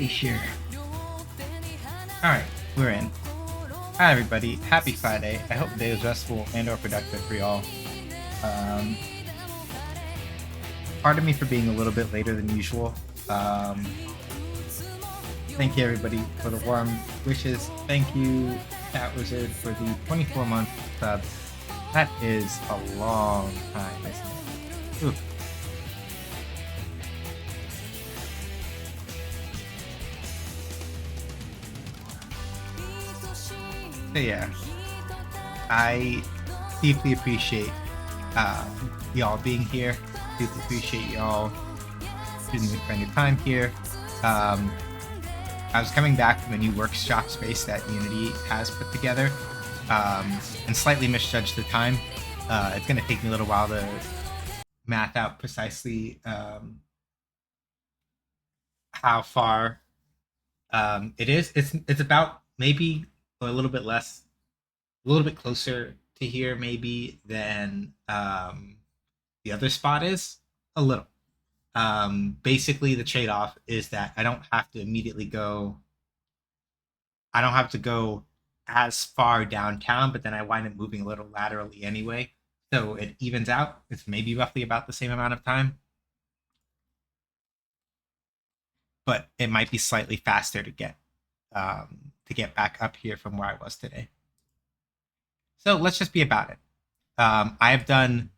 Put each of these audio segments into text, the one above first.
be sure. Alright, we're in. Hi everybody, happy Friday. I hope the day was restful and or productive for y'all. Pardon me for being a little bit later than usual. Thank you everybody for the warm wishes. Thank you, Cat Wizard, for the 24-month sub. That is a long time, isn't it? Ooh. So yeah, I deeply appreciate y'all being here. Deeply appreciate y'all spending your time here. I was coming back from a new workshop space that Unity has put together, and slightly misjudged the time. It's going to take me a little while to math out precisely how far it is. It's about maybe a little bit less, a little bit closer to here maybe than the other spot is. A little. Basically, the trade-off is that I don't have to immediately go. I don't have to go as far downtown, but then I wind up moving a little laterally anyway. So it evens out. It's maybe roughly about the same amount of time. But it might be slightly faster to get back up here from where I was today. So let's just be about it. I have done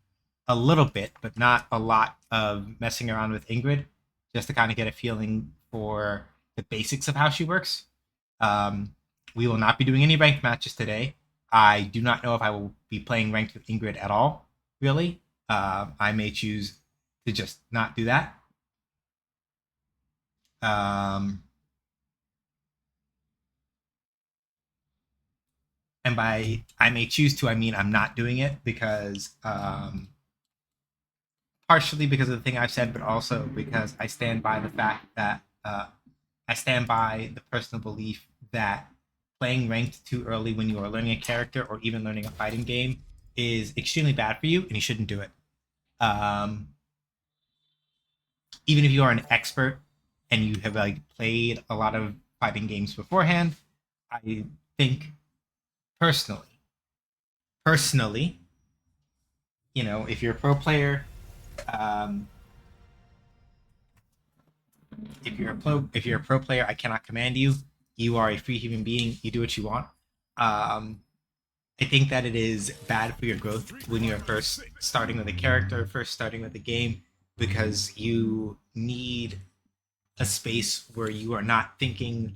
a little bit, but not a lot of messing around with Ingrid, just to kind of get a feeling for the basics of how she works. We will not be doing any ranked matches today. I do not know if I will be playing ranked with Ingrid at all, really. I may choose to just not do that. And by I may choose to, I mean I'm not doing it because partially because of the thing I've said, but also because I stand by the fact that I stand by the personal belief that playing ranked too early when you are learning a character or even learning a fighting game is extremely bad for you, and you shouldn't do it. Even if you are an expert and you have like played a lot of fighting games beforehand, I think personally, you know, if you're a pro player, um, if you're a pro player, I cannot command you. You are a free human being. You do what you want. I think that it is bad for your growth when you're first starting with a character, first starting with a game, because you need a space where you are not thinking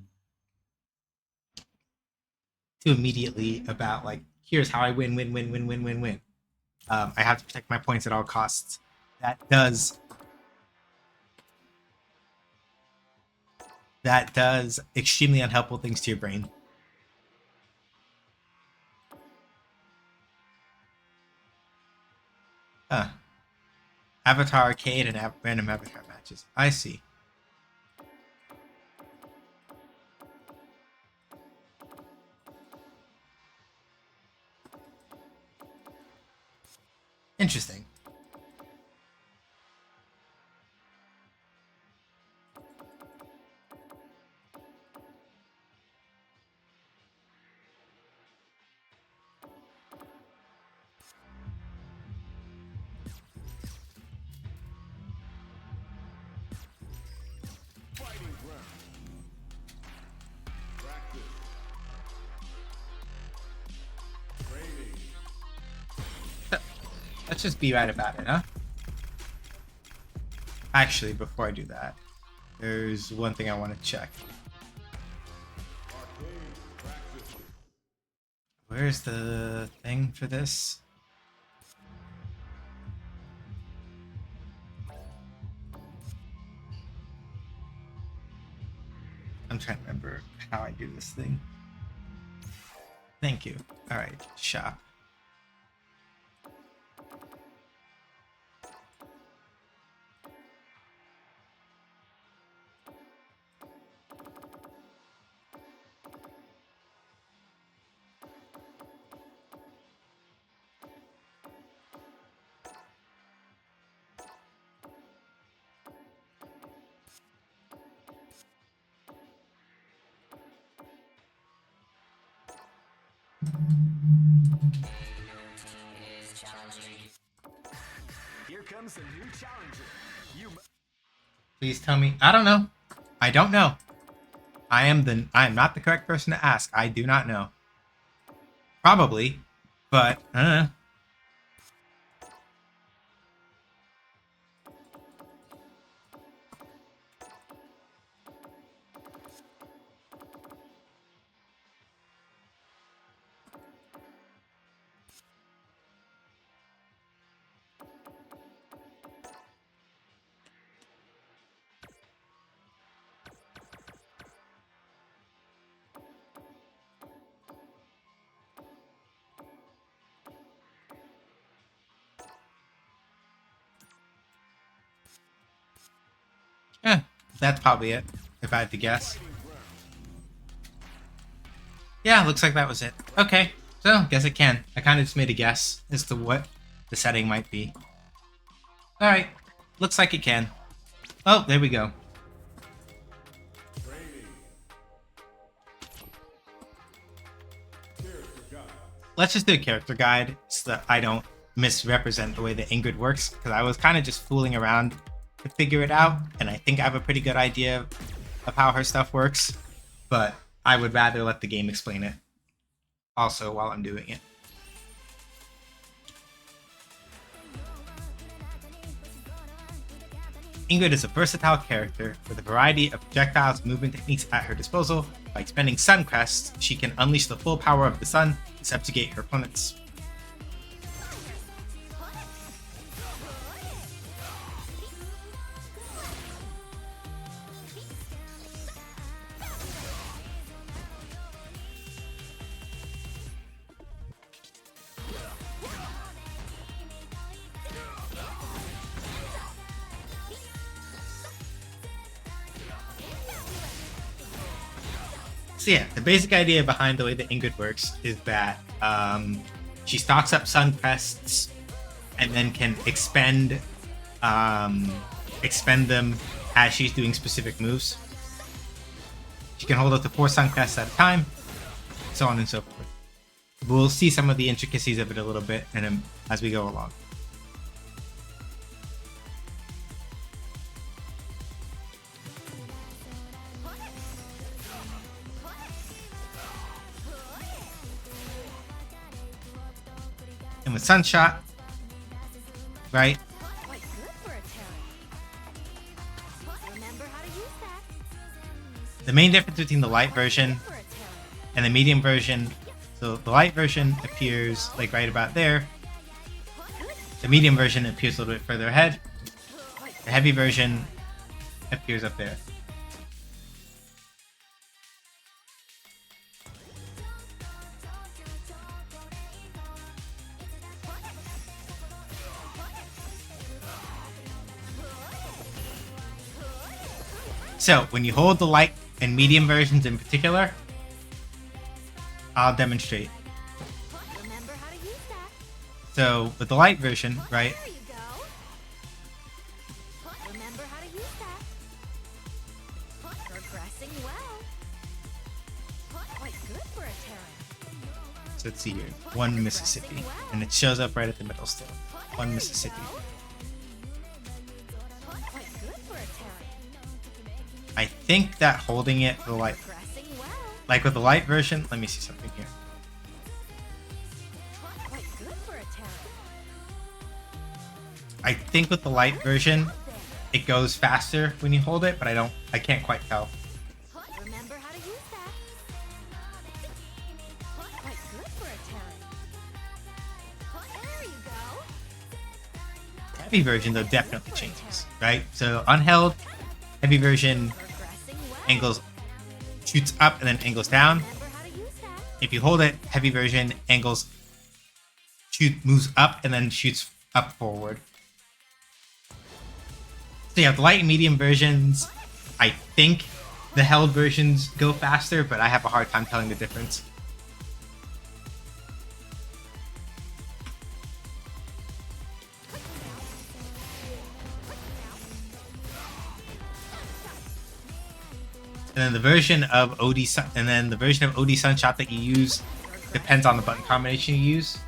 too immediately about like, here's how I win. I have to protect my points at all costs. That does extremely unhelpful things to your brain. Huh. Avatar Arcade and random Avatar matches. I see. Interesting. Let's just be right about it, huh? Actually, before I do that, there's one thing I want to check. Where's the thing for this? I'm trying to remember how I do this thing. Thank you. All right, shop. Here comes a new challenger. Please tell me. I don't know. I don't know. I am not the correct person to ask. I do not know. Probably, but that's probably it, if I had to guess. Yeah, looks like that was it. Okay, so guess it can. I kind of just made a guess as to what the setting might be. Alright, looks like it can. Oh, there we go. Let's just do a character guide so that I don't misrepresent the way that INGRID works, because I was kind of just fooling around to figure it out, and I think I have a pretty good idea of how her stuff works, but I would rather let the game explain it also while I'm doing it. INGRID is a versatile character with a variety of projectiles and movement techniques at her disposal. By expending Sun Crests, she can unleash the full power of the sun to subjugate her opponents. So yeah, the basic idea behind the way that INGRID works is that she stocks up Sun Crests and then can expend them as she's doing specific moves. She can hold up to 4 Sun Crests at a time, so on and so forth. We'll see some of the intricacies of it a little bit as we go along. And with Sunshot, right? The main difference between the light version and the medium version, so the light version appears like right about there. The medium version appears a little bit further ahead. The heavy version appears up there. So when you hold the light and medium versions in particular, I'll demonstrate. So with the light version, right? So let's see here. 1 Mississippi. And it shows up right at the middle still. 1 Mississippi. I think that holding it for the light, like with the light version, let me see something here. I think with the light version, it goes faster when you hold it, but I can't quite tell. Heavy version though definitely changes, right? So unheld, heavy version shoots up and then angles down. If you hold it, heavy version moves up and then shoots up forward. So you have the light and medium versions. I think the held versions go faster, but I have a hard time telling the difference. And then the version of OD Sunshot that you use depends on the button combination you use.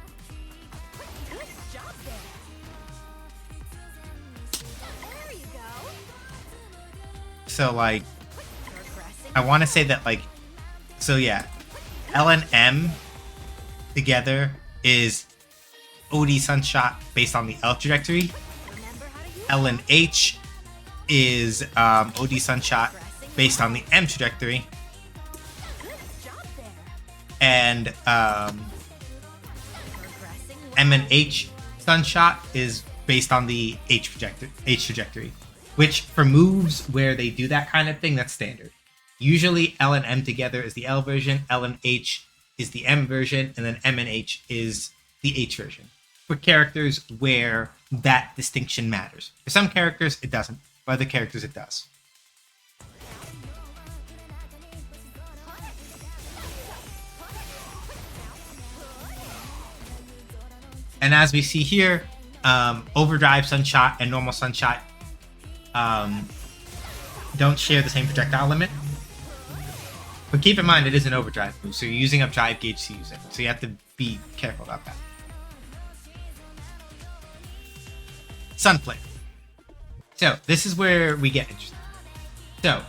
So like, I want to say that like, so yeah, L and M together is OD Sunshot based on the L trajectory. L and H is OD Sunshot based on the M trajectory. And M and H Sunshot is based on the H trajectory. Which for moves where they do that kind of thing, that's standard. Usually L and M together is the L version, L and H is the M version, and then M and H is the H version. For characters where that distinction matters. For some characters, it doesn't. For other characters, it does. And as we see here, Overdrive Sunshot and normal Sunshot don't share the same projectile limit. But keep in mind, it is an overdrive move, so you're using up drive gauge to use it. So you have to be careful about that. Sunflare. So this is where we get interesting. So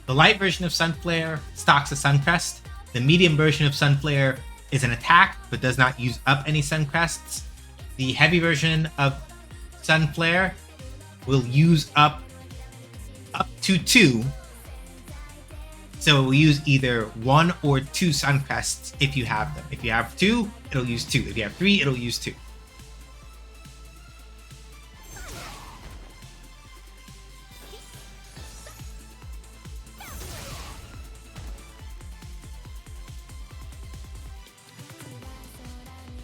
the light version of Sunflare stocks a Suncrest. The medium version of Sunflare is an attack, but does not use up any Suncrests. The heavy version of Sunflare will use up to 2. So it will use either 1 or 2 Suncrests if you have them. If you have 2, it'll use 2. If you have 3, it'll use 2.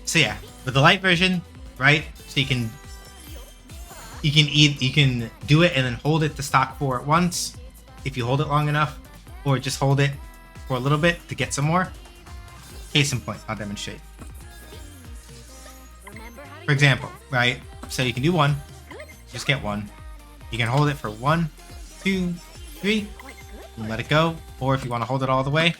So yeah, with the light version, right? So you can do it and then hold it to stock 4 at once if you hold it long enough, or just hold it for a little bit to get some more. Case in point, I'll demonstrate. For example, right? So you can do 1, just get 1. You can hold it for 1, 2, 3, and let it go. Or if you want to hold it all the way,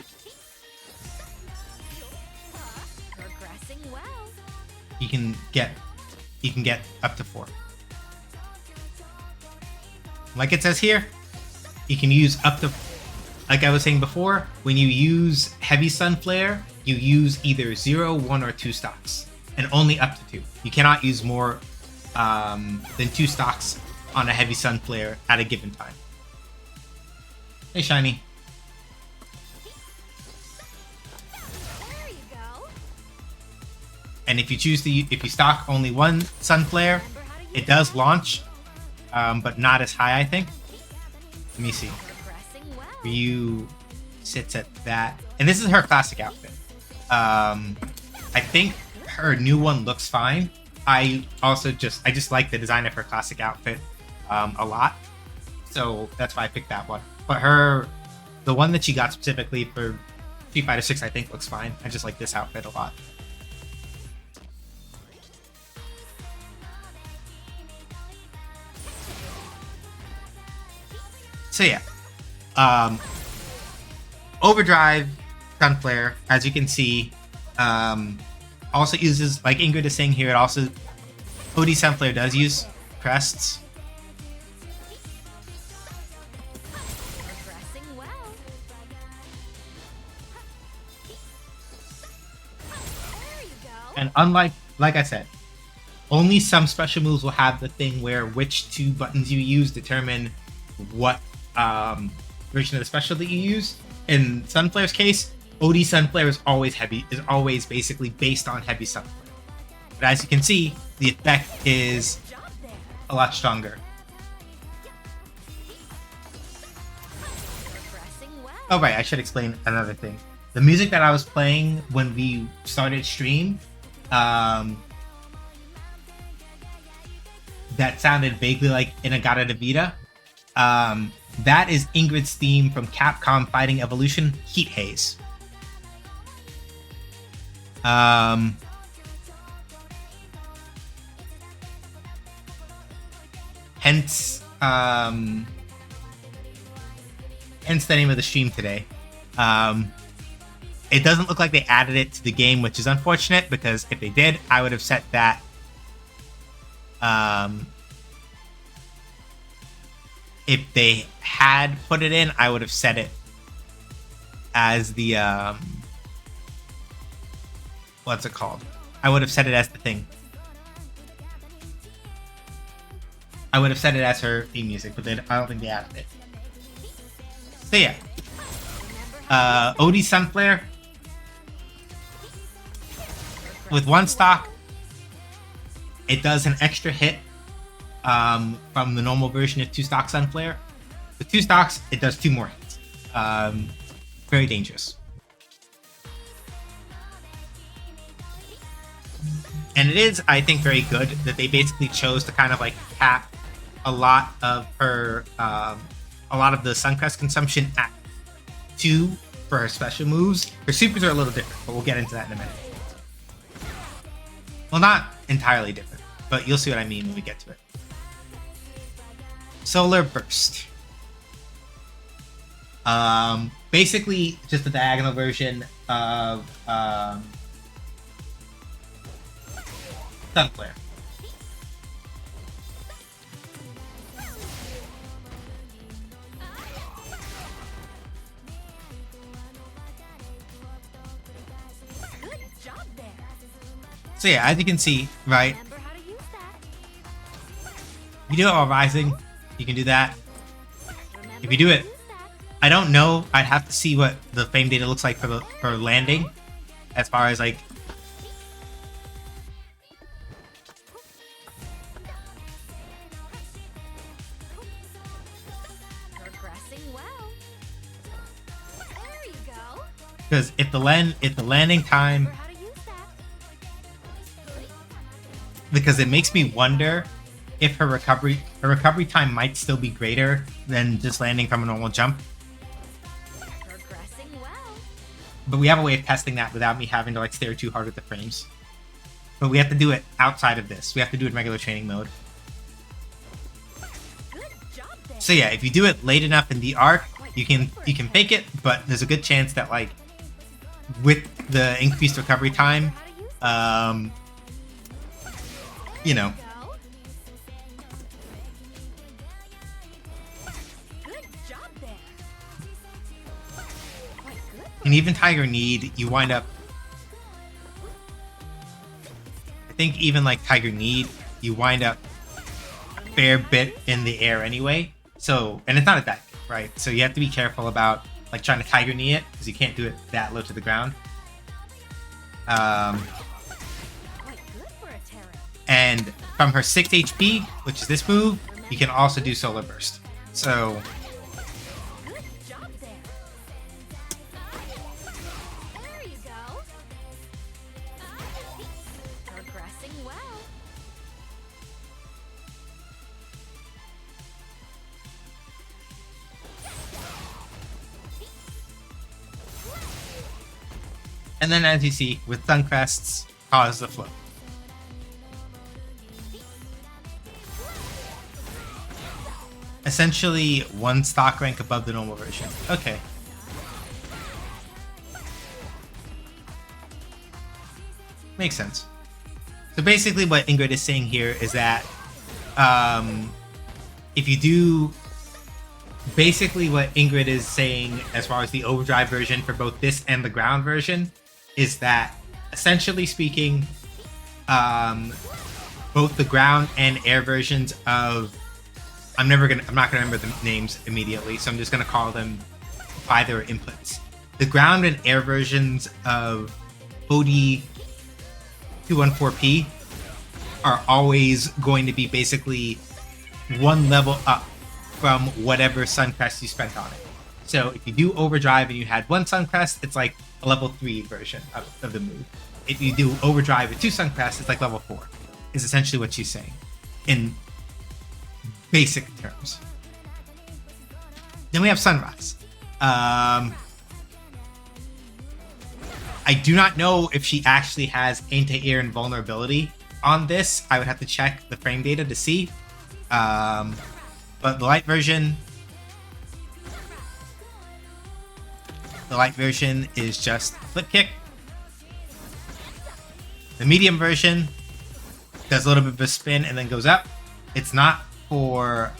you can get up to 4. Like it says here, you can use up to, like I was saying before, when you use heavy Sunflare, you use either 0, 1, or 2 stocks, and only up to 2. You cannot use more than 2 stocks on a heavy Sunflare at a given time. Hey, Shiny. And if you choose to, if you stock only 1 Sunflare, it does launch, but not as high, I think. Let me see. Ryu sits at that, and this is her classic outfit. I think her new one looks fine. I just like the design of her classic outfit a lot, so that's why I picked that one. But the one that she got specifically for Street Fighter 6, I think looks fine. I just like this outfit a lot. So yeah, Overdrive Sunflare, as you can see, also uses, like Ingrid is saying here, it also, OD Sunflare does use crests. And unlike, like I said, only some special moves will have the thing where which 2 buttons you use determine what version of the special that you use. In Sunflare's case, OD Sunflare is always basically based on heavy Sunflare. But as you can see, the effect is a lot stronger. Oh right, I should explain another thing. The music that I was playing when we started stream, that sounded vaguely like Inagata Devita. That is Ingrid's theme from Capcom Fighting Evolution, Heat Haze. Hence the name of the stream today. It doesn't look like they added it to the game, which is unfortunate, because if they did, I would have set that. If they had put it in, I would have set it as the what's it called? I would have set it as the thing. I would have set it as her theme music, but then I don't think they added it. So yeah, Odie Sunflare with 1 stock. It does an extra hit from the normal version of 2 stock Sunflare. With 2 stocks, it does 2 more hits. Very dangerous. And it is, I think, very good that they basically chose to kind of like cap a lot of her, a lot of the Suncrest consumption at 2 for her special moves. Her supers are a little different, but we'll get into that in a minute. Well, not entirely different, but you'll see what I mean when we get to it. Solar Burst. Basically, just a diagonal version of Sunflare. So yeah, as you can see, right? If you do it while rising, you can do that. If you do it, I don't know. I'd have to see what the frame data looks like for landing, as far as like. Because if the landing time, because it makes me wonder if her recovery time might still be greater than just landing from a normal jump. But we have a way of testing that without me having to like stare too hard at the frames. But we have to do it outside of this. We have to do it in regular training mode. So yeah, if you do it late enough in the arc, you can fake it, but there's a good chance that like with the increased recovery time, you know. And even Tiger Need, you wind up. I think even like Tiger Need, you wind up a fair bit in the air anyway. So, and it's not a deck, right? So you have to be careful about like trying to Tiger Knee it, because you can't do it that low to the ground. And from her 6 HP, which is this move, you can also do Solar Burst. So and then, as you see, with Suncrests, cause the flow. Essentially, 1 stock rank above the normal version. Okay. Makes sense. So basically what INGRID is saying here is that if you do... Basically what INGRID is saying as far as the overdrive version for both this and the ground version is that, essentially speaking, both the ground and air versions of... I'm not gonna remember the names immediately, so I'm just gonna call them by their inputs. The ground and air versions of OD 214P are always going to be basically 1 level up from whatever Suncrest you spent on it. So if you do overdrive and you had 1 Suncrest, it's like a level 3 version of the move. If you do overdrive with 2 Suncrests, it's like level 4, is essentially what she's saying in basic terms. Then we have Sunrise. I do not know if she actually has anti-air invulnerability on this. I would have to check the frame data to see. But the light version, The light version is just flip kick. The medium version does a little bit of a spin and then goes up. It's not for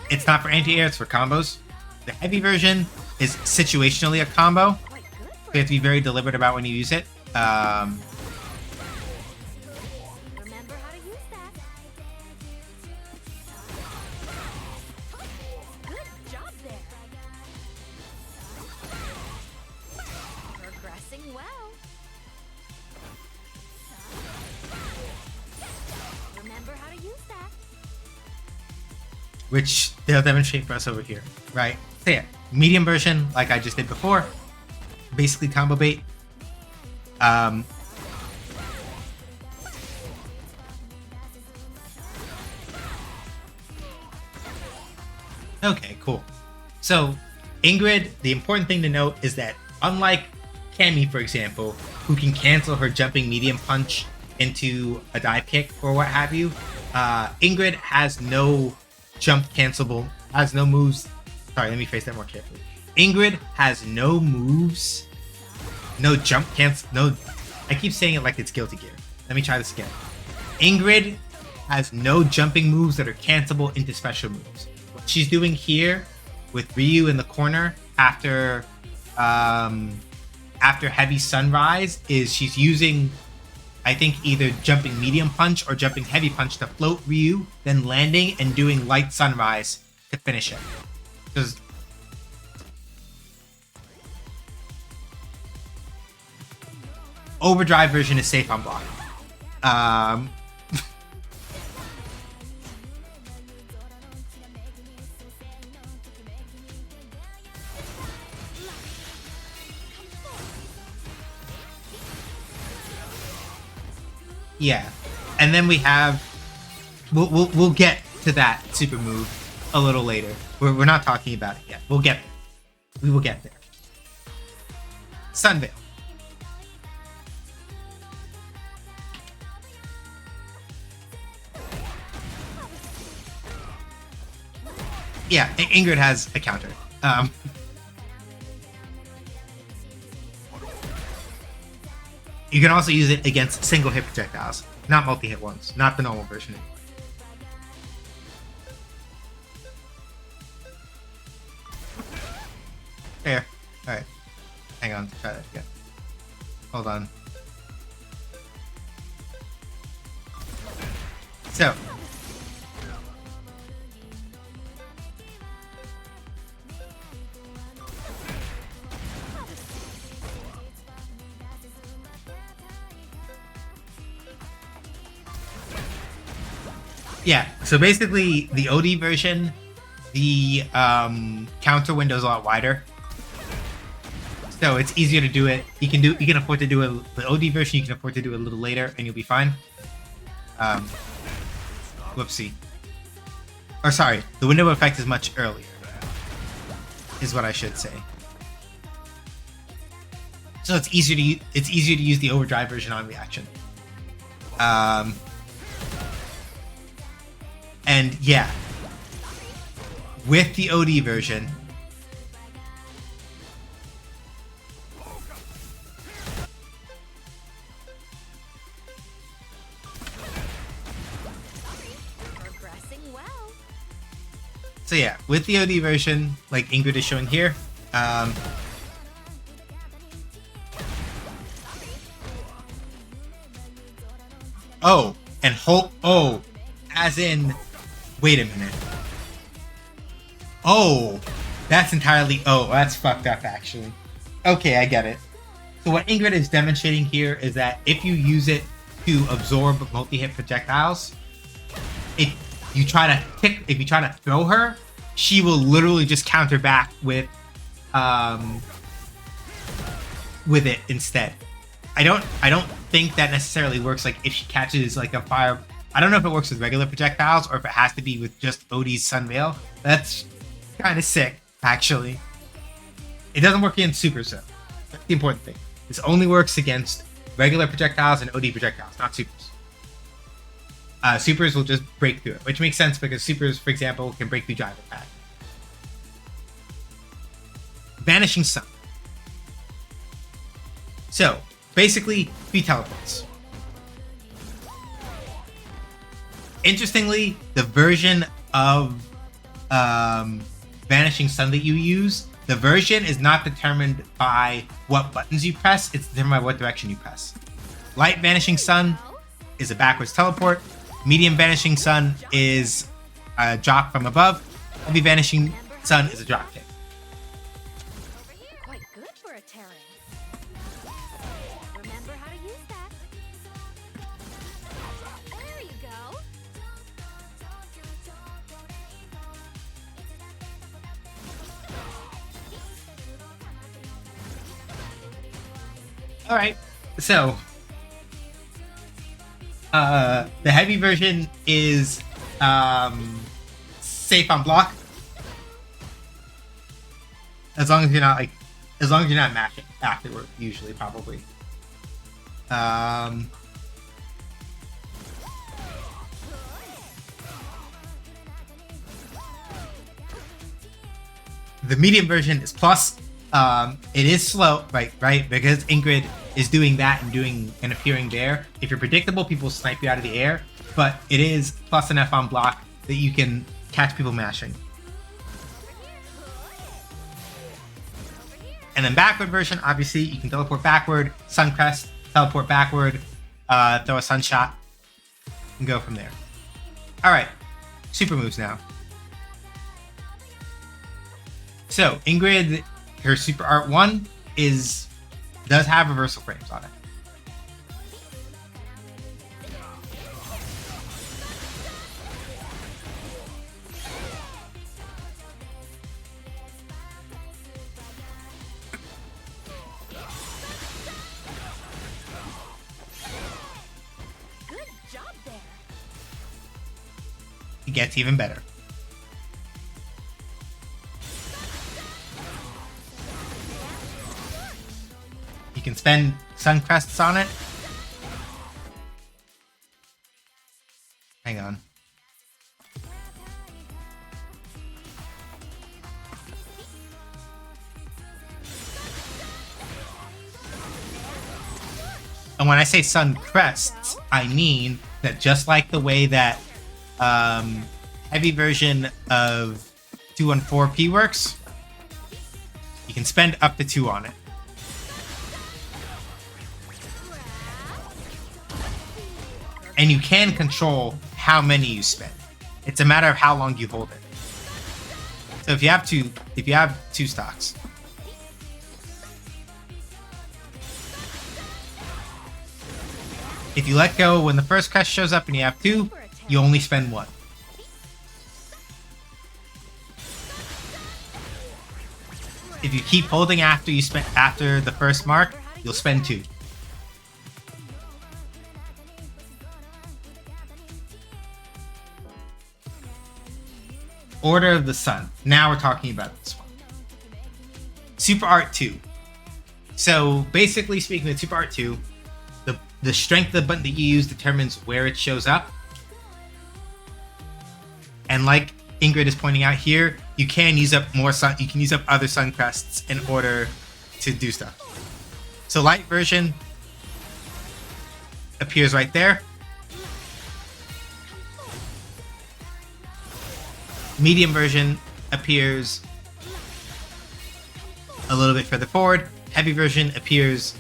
anti-air, it's for combos. The heavy version is situationally a combo. So you have to be very deliberate about when you use it. Which they'll demonstrate for us over here, right? So yeah, medium version, like I just did before, basically combo bait. Okay, cool. So Ingrid, the important thing to note is that unlike Cammy, for example, who can cancel her jumping medium punch into a dive kick or what have you, Ingrid has no jump cancelable, has no moves. Sorry, let me phrase that more carefully. Ingrid has no moves, no jump cancel, no, I keep saying it like it's Guilty Gear. Let me try this again. Ingrid has no jumping moves that are cancelable into special moves. What she's doing here with Ryu in the corner after Heavy Sunrise is she's using, I think, either jumping medium punch or jumping heavy punch to float Ryu, then landing and doing light sunrise to finish it. Because overdrive version is safe on block. Yeah, and then we have we'll get to that super move a little later. We're not talking about it yet. We'll get there. We will get there. Sunveil. Yeah, Ingrid has a counter. You can also use it against single hit projectiles, not multi-hit ones, not the normal version. There. Alright. Hang on, try that again. Hold on. So. Yeah, so basically the OD version, the counter window is a lot wider. So it's easier to do it. You can afford to do it. The OD version you can afford to do it a little later and you'll be fine. Whoopsie. Or sorry, the window effect is much earlier, is what I should say. So it's easier to use the overdrive version on reaction. And yeah, with the OD version, so yeah, with the OD version, like Ingrid is showing here, oh, and hold, oh, as in, wait a minute. Oh, that's entirely, oh, that's fucked up actually. Okay, I get it. So what Ingrid is demonstrating here is that if you use it to absorb multi-hit projectiles, if you try to throw her, she will literally just counter back with it instead. I don't think that necessarily works. Like if she catches like a fire, I don't know if it works with regular projectiles or if it has to be with just OD's Sunveil. That's kind of sick, actually. It doesn't work against supers though. That's the important thing. This only works against regular projectiles and OD projectiles, not supers. Supers will just break through it, which makes sense because supers, for example, can break through Jive Attack. Vanishing Sun. So, basically, 3 teleports. Interestingly, the version of Vanishing Sun that you use, the version is not determined by what buttons you press, it's determined by what direction you press. Light Vanishing Sun is a backwards teleport. Medium Vanishing Sun is a drop from above. Heavy Vanishing Sun is a drop kick. Quite good for a Terran. Remember how to use that. There you go. All right, so the heavy version is safe on block, as long as you're not mashing afterward. Usually, probably. The medium version is plus. It is slow, right? Because INGRID is doing that and appearing there. If you're predictable, people snipe you out of the air. But it is plus an F on block that you can catch people mashing. And then backward version, obviously, you can teleport backward, Sun Crest, teleport backward, throw a Sun Shot, and go from there. All right, super moves now. So INGRID, her Super Art 1 does have reversal frames on it. Good job there. It gets even better. You can spend Sun Crests on it. Hang on. And when I say Sun Crests, I mean that just like the way that heavy version of 214P works, you can spend up to 2 on it. And you can control how many you spend. It's a matter of how long you hold it. So if you have two stocks, if you let go when the first crest shows up and you have 2, you only spend 1. If you keep holding after the first mark, you'll spend 2. Order of the Sun. Now we're talking about this one. Super Art 2. So basically speaking with Super Art 2, the strength of the button that you use determines where it shows up. And like INGRID is pointing out here, you can use up other Sun Crests in order to do stuff. So light version appears right there. Medium version appears a little bit further forward. Heavy version appears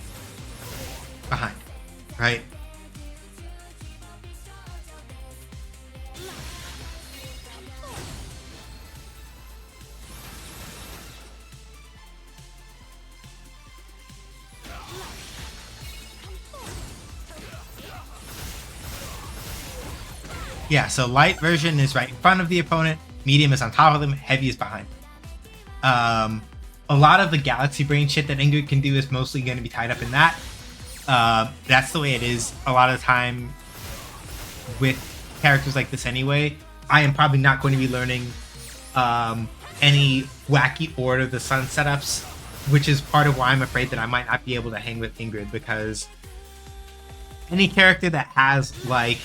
behind, right? Yeah, so light version is right in front of the opponent. Medium is on top of them, heavy is behind. A lot of the Galaxy Brain shit that INGRID can do is mostly going to be tied up in that. That's the way it is a lot of the time with characters like this anyway. I am probably not going to be learning any wacky Order of the Sun setups, which is part of why I'm afraid that I might not be able to hang with INGRID, because any character that has, like,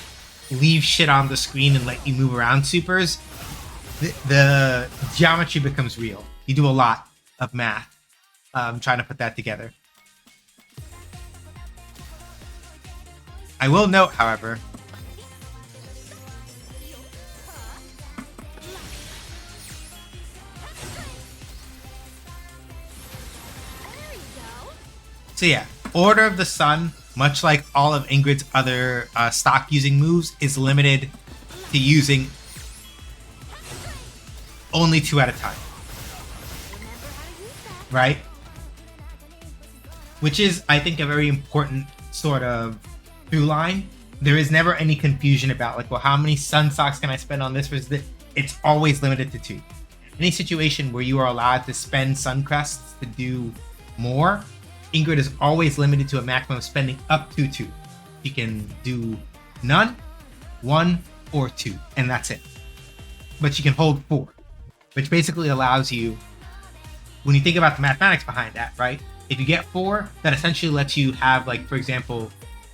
leave shit on the screen and let you move around supers, the geometry becomes real. You do a lot of math trying to put that together. I will note, however, There you go. so yeah, Order of the Sun, much like all of Ingrid's other stock using moves, is limited to using only 2 at a time, Remember how to use that. right? Which is, I think, a very important sort of through line. There is never any confusion about like, well, how many sun stocks can I spend on this versus this? It's always limited to 2. Any situation where you are allowed to spend sun crests to do more, Ingrid is always limited to a maximum of spending up to 2. You can do none, 1, or 2, and that's it. But you can hold 4, which basically allows you, when you think about the mathematics behind that, right? If you get 4, that essentially lets you have, like, for example,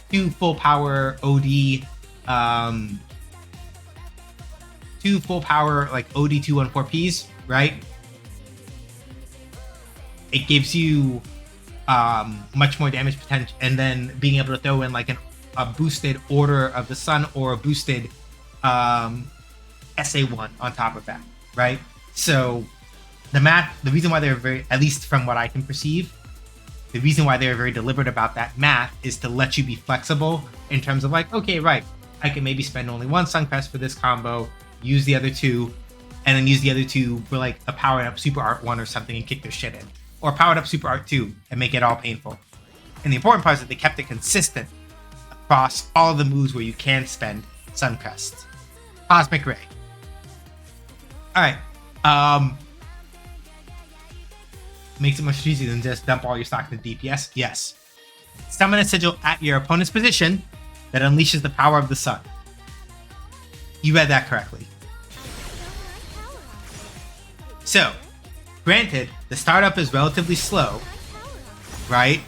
2 full power OD, 2 full power like OD 214Ps, right? It gives you much more damage potential, and then being able to throw in like a boosted Order of the Sun or a boosted SA1 on top of that, right? So the reason why they're very, at least from what I can perceive, the reason why they're very deliberate about that math is to let you be flexible in terms of like, okay, right, I can maybe spend only 1 Suncrest for this combo, use the other 2, and then use the other 2 for like a powered up Super Art 1 or something and kick their shit in. Or powered up Super Art 2 and make it all painful. And the important part is that they kept it consistent across all of the moves where you can spend Suncrest. Cosmic Ray. Alright. Makes it much easier than just dump all your stock into DPS? Yes. Summon a sigil at your opponent's position that unleashes the power of the sun. You read that correctly. So, granted, the startup is relatively slow, right?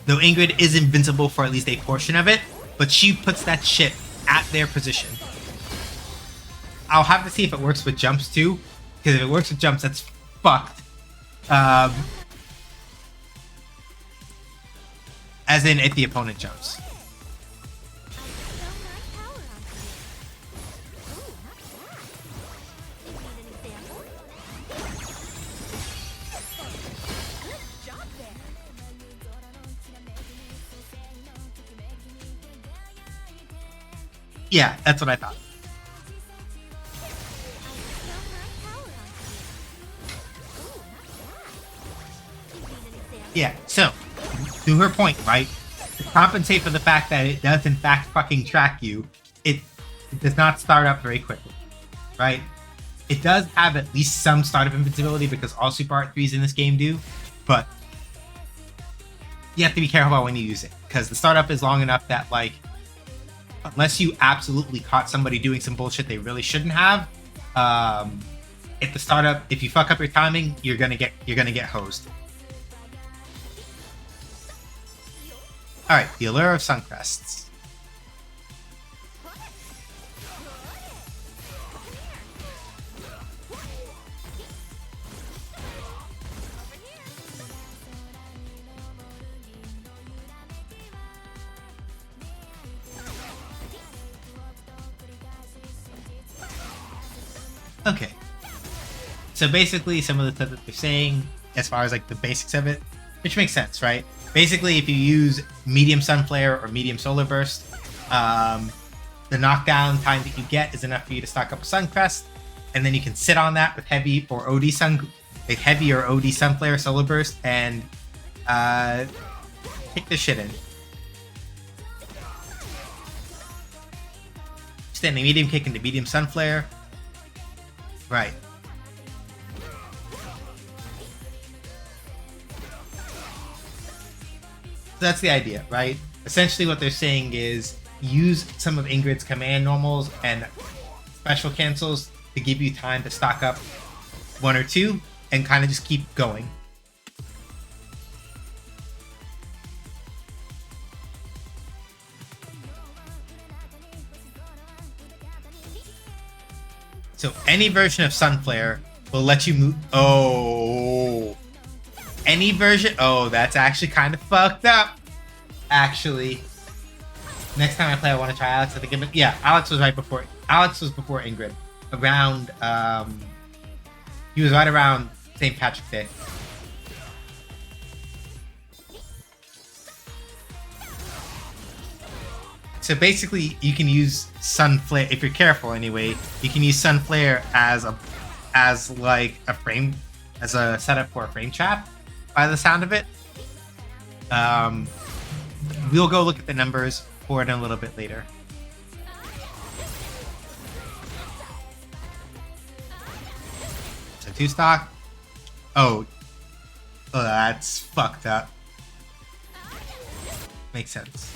Though Ingrid is invincible for at least a portion of it, but she puts that shit at their position. I'll have to see if it works with jumps too, because if it works with jumps, that's fucked. As in, if the opponent jumps. Yeah, that's what I thought. Yeah, so, to her point, right? To compensate for the fact that it does in fact fucking track you, it does not start up very quickly, right? It does have at least some startup invincibility because all Super Art 3s in this game do, but you have to be careful about when you use it, because the startup is long enough that, like, unless you absolutely caught somebody doing some bullshit they really shouldn't have, if you fuck up your timing, you're gonna get hosed. All right, the Allure of Suncrests. Okay. So basically, some of the stuff that they're saying, as far as like the basics of it, which makes sense, right? Basically, if you use medium Sun Flare or medium Solar Burst, the knockdown time that you get is enough for you to stock up a Suncrest, and then you can sit on that with heavy or OD Sun Flare Solar Burst and kick this shit in. Standing medium kick into medium Sun Flare. Right. So that's the idea, right? Essentially what they're saying is use some of Ingrid's command normals and special cancels to give you time to stock up 1 or 2 and kind of just keep going. So any version of Sunflare will let you move. Oh, any version. Oh, that's actually kind of fucked up. Actually, next time I play, I want to try Alex. I think, yeah, Alex was right before. Alex was before Ingrid. Around, he was right around St. Patrick's Day. So basically, you can use Sun Flare if you're careful. Anyway, you can use Sun Flare as like a frame, as a setup for a frame trap. By the sound of it, we'll go look at the numbers for it a little bit later. So 2-stock. Oh, that's fucked up. Makes sense.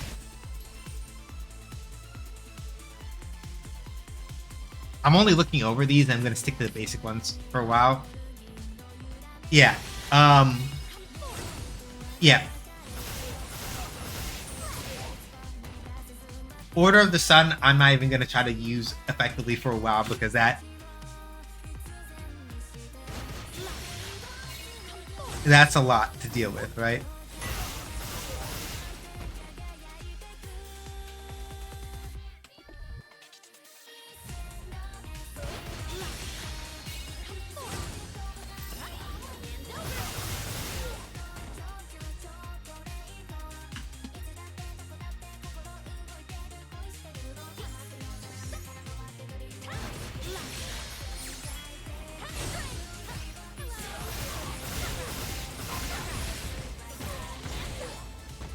I'm only looking over these, and I'm going to stick to the basic ones for a while. Yeah. Yeah. Order of the Sun, I'm not even going to try to use effectively for a while, because that's a lot to deal with, right?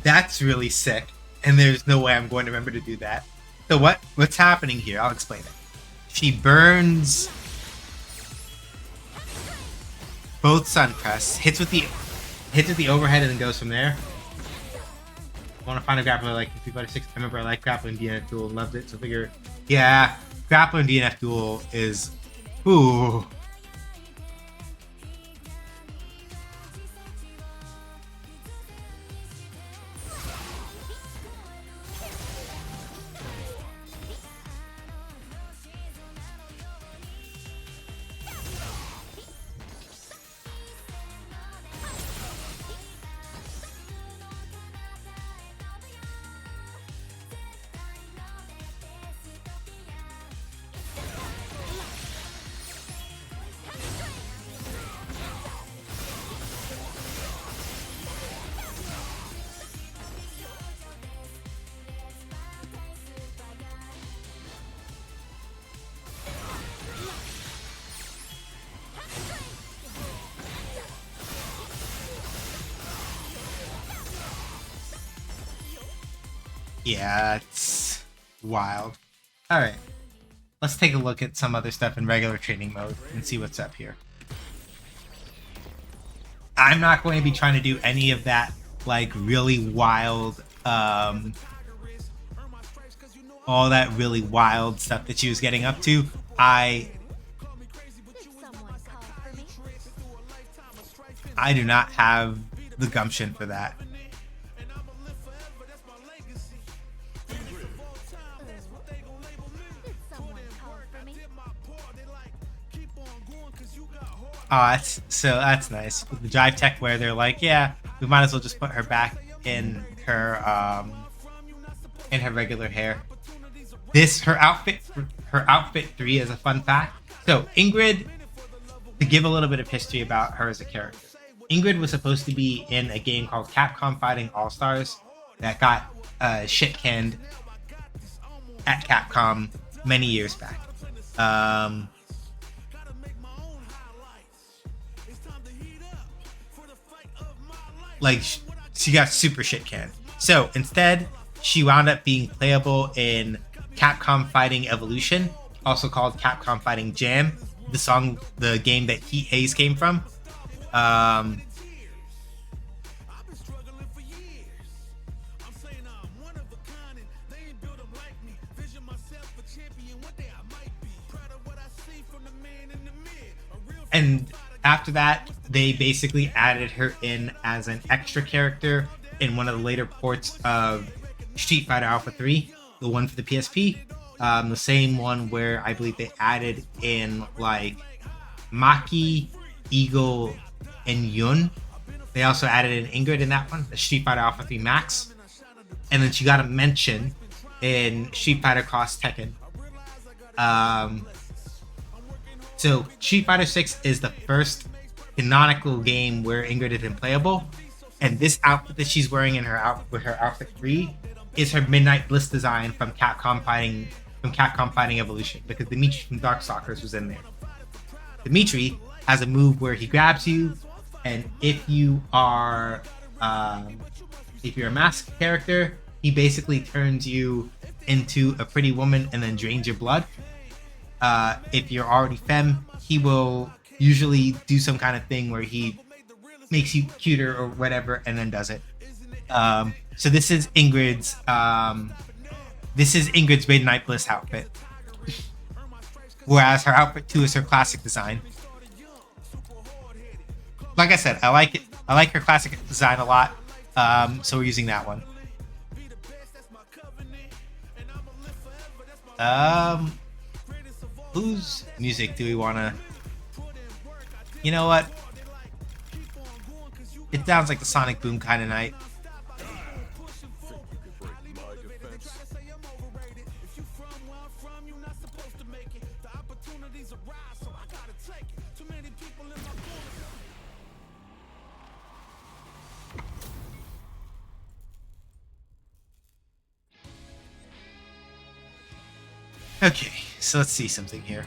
That's really sick, and there's no way I'm going to remember to do that. So what's happening here? I'll explain it. She burns both Sun Crest, hits with the overhead, and then goes from there. I want to find a grappler like Street Fighter 6. I remember I liked grappling DNF Duel and loved it, so figure, yeah, grappling DNF Duel is, ooh. Yeah, it's wild. Alright. Let's take a look at some other stuff in regular training mode and see what's up here. I'm not going to be trying to do any of that, like, really wild, all that really wild stuff that she was getting up to. I do not have the gumption for that. Oh, that's nice. With the Drive Tech, where they're like, yeah, we might as well just put her back in her regular hair. Her outfit 3 is a fun fact. So Ingrid, to give a little bit of history about her as a character, Ingrid was supposed to be in a game called Capcom Fighting All Stars that got shit canned at Capcom many years back. Like, she got super shit canned. So instead, she wound up being playable in Capcom Fighting Evolution, also called Capcom Fighting Jam, the game that HAZE came from. And after that, they basically added her in as an extra character in one of the later ports of Street Fighter Alpha 3, the one for the PSP. The same one where I believe they added in, like, Maki, Eagle, and Yun They also added an Ingrid in that one, the Street Fighter Alpha 3 Max. And then she got a mention in Street Fighter Cross Tekken. So Street Fighter 6 is the first canonical game where Ingrid is playable. And this outfit that she's wearing in her outfit 3 is her Midnight Bliss design from Capcom Fighting Evolution, because Dimitri from Darkstalkers was in there. Dimitri has a move where he grabs you, and if you're a masked character, he basically turns you into a pretty woman and then drains your blood. If you're already femme, he will usually do some kind of thing where he makes you cuter or whatever, and then does it. So this is Ingrid's Midnight Bliss outfit, whereas her outfit 2 is her classic design. Like I said, I like it. I like her classic design a lot, so we're using that one. Whose music do we want to? You know what? It sounds like the Sonic Boom kind of night. Okay, so let's see something here.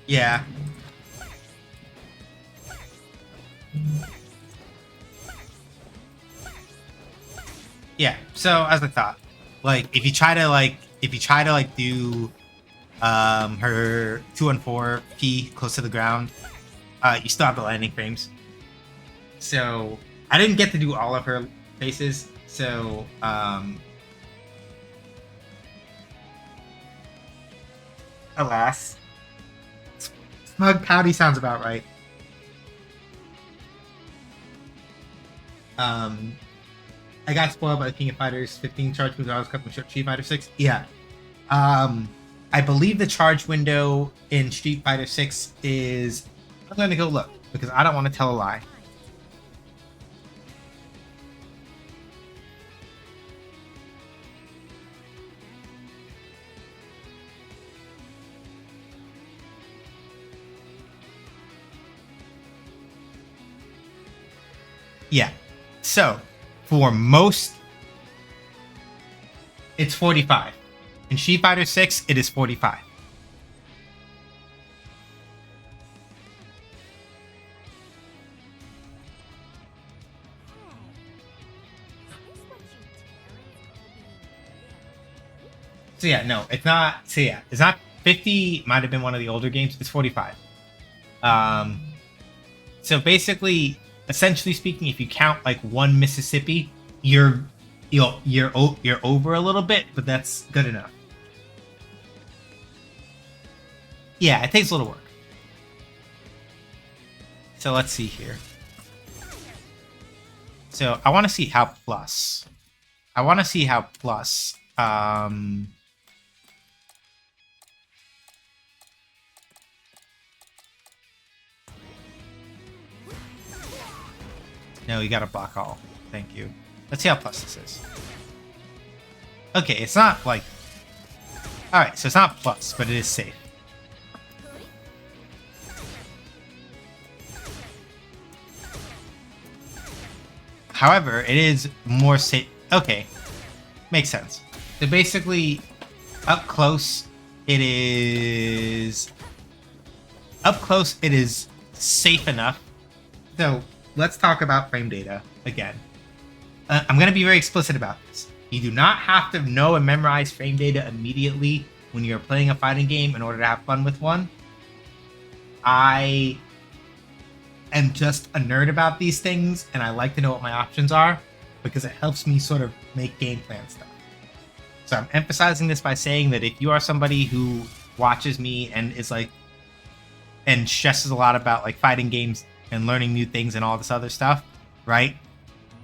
Yeah. Yeah, so as I thought, like if you try to do her 2-on-4 P close to the ground, you still have the landing frames. So I didn't get to do all of her faces, so alas. Smug Pouty sounds about right. I got spoiled by the King of Fighters 15 charge moves. I was cutting Street Fighter 6. Yeah. I believe the charge window in Street Fighter 6 is. I'm going to go look because I don't want to tell a lie. Yeah. So, for most, it's 45. In Street Fighter 6, it is 45. So yeah, no, it's not. So yeah, it's not 50. Might have been one of the older games. It's 45. So basically, essentially speaking, if you count like one Mississippi, you're over a little bit, but that's good enough. Yeah, it takes a little work. So let's see here. So I want to see how plus. I want to see how plus. No, you gotta block all. Thank you. Let's see how plus this is. Okay, it's not like... Alright, so it's not plus, but it is safe. However, it is more safe... Okay, makes sense. So basically, up close, it is... Up close, it is safe enough. So... Let's talk about frame data again. I'm going to be very explicit about this. You do not have to know and memorize frame data immediately when you're playing a fighting game in order to have fun with one. I am just a nerd about these things, and I like to know what my options are because it helps me sort of make game plan stuff. So I'm emphasizing this by saying that if you are somebody who watches me and is like, and stresses a lot about like fighting games and learning new things and all this other stuff, right?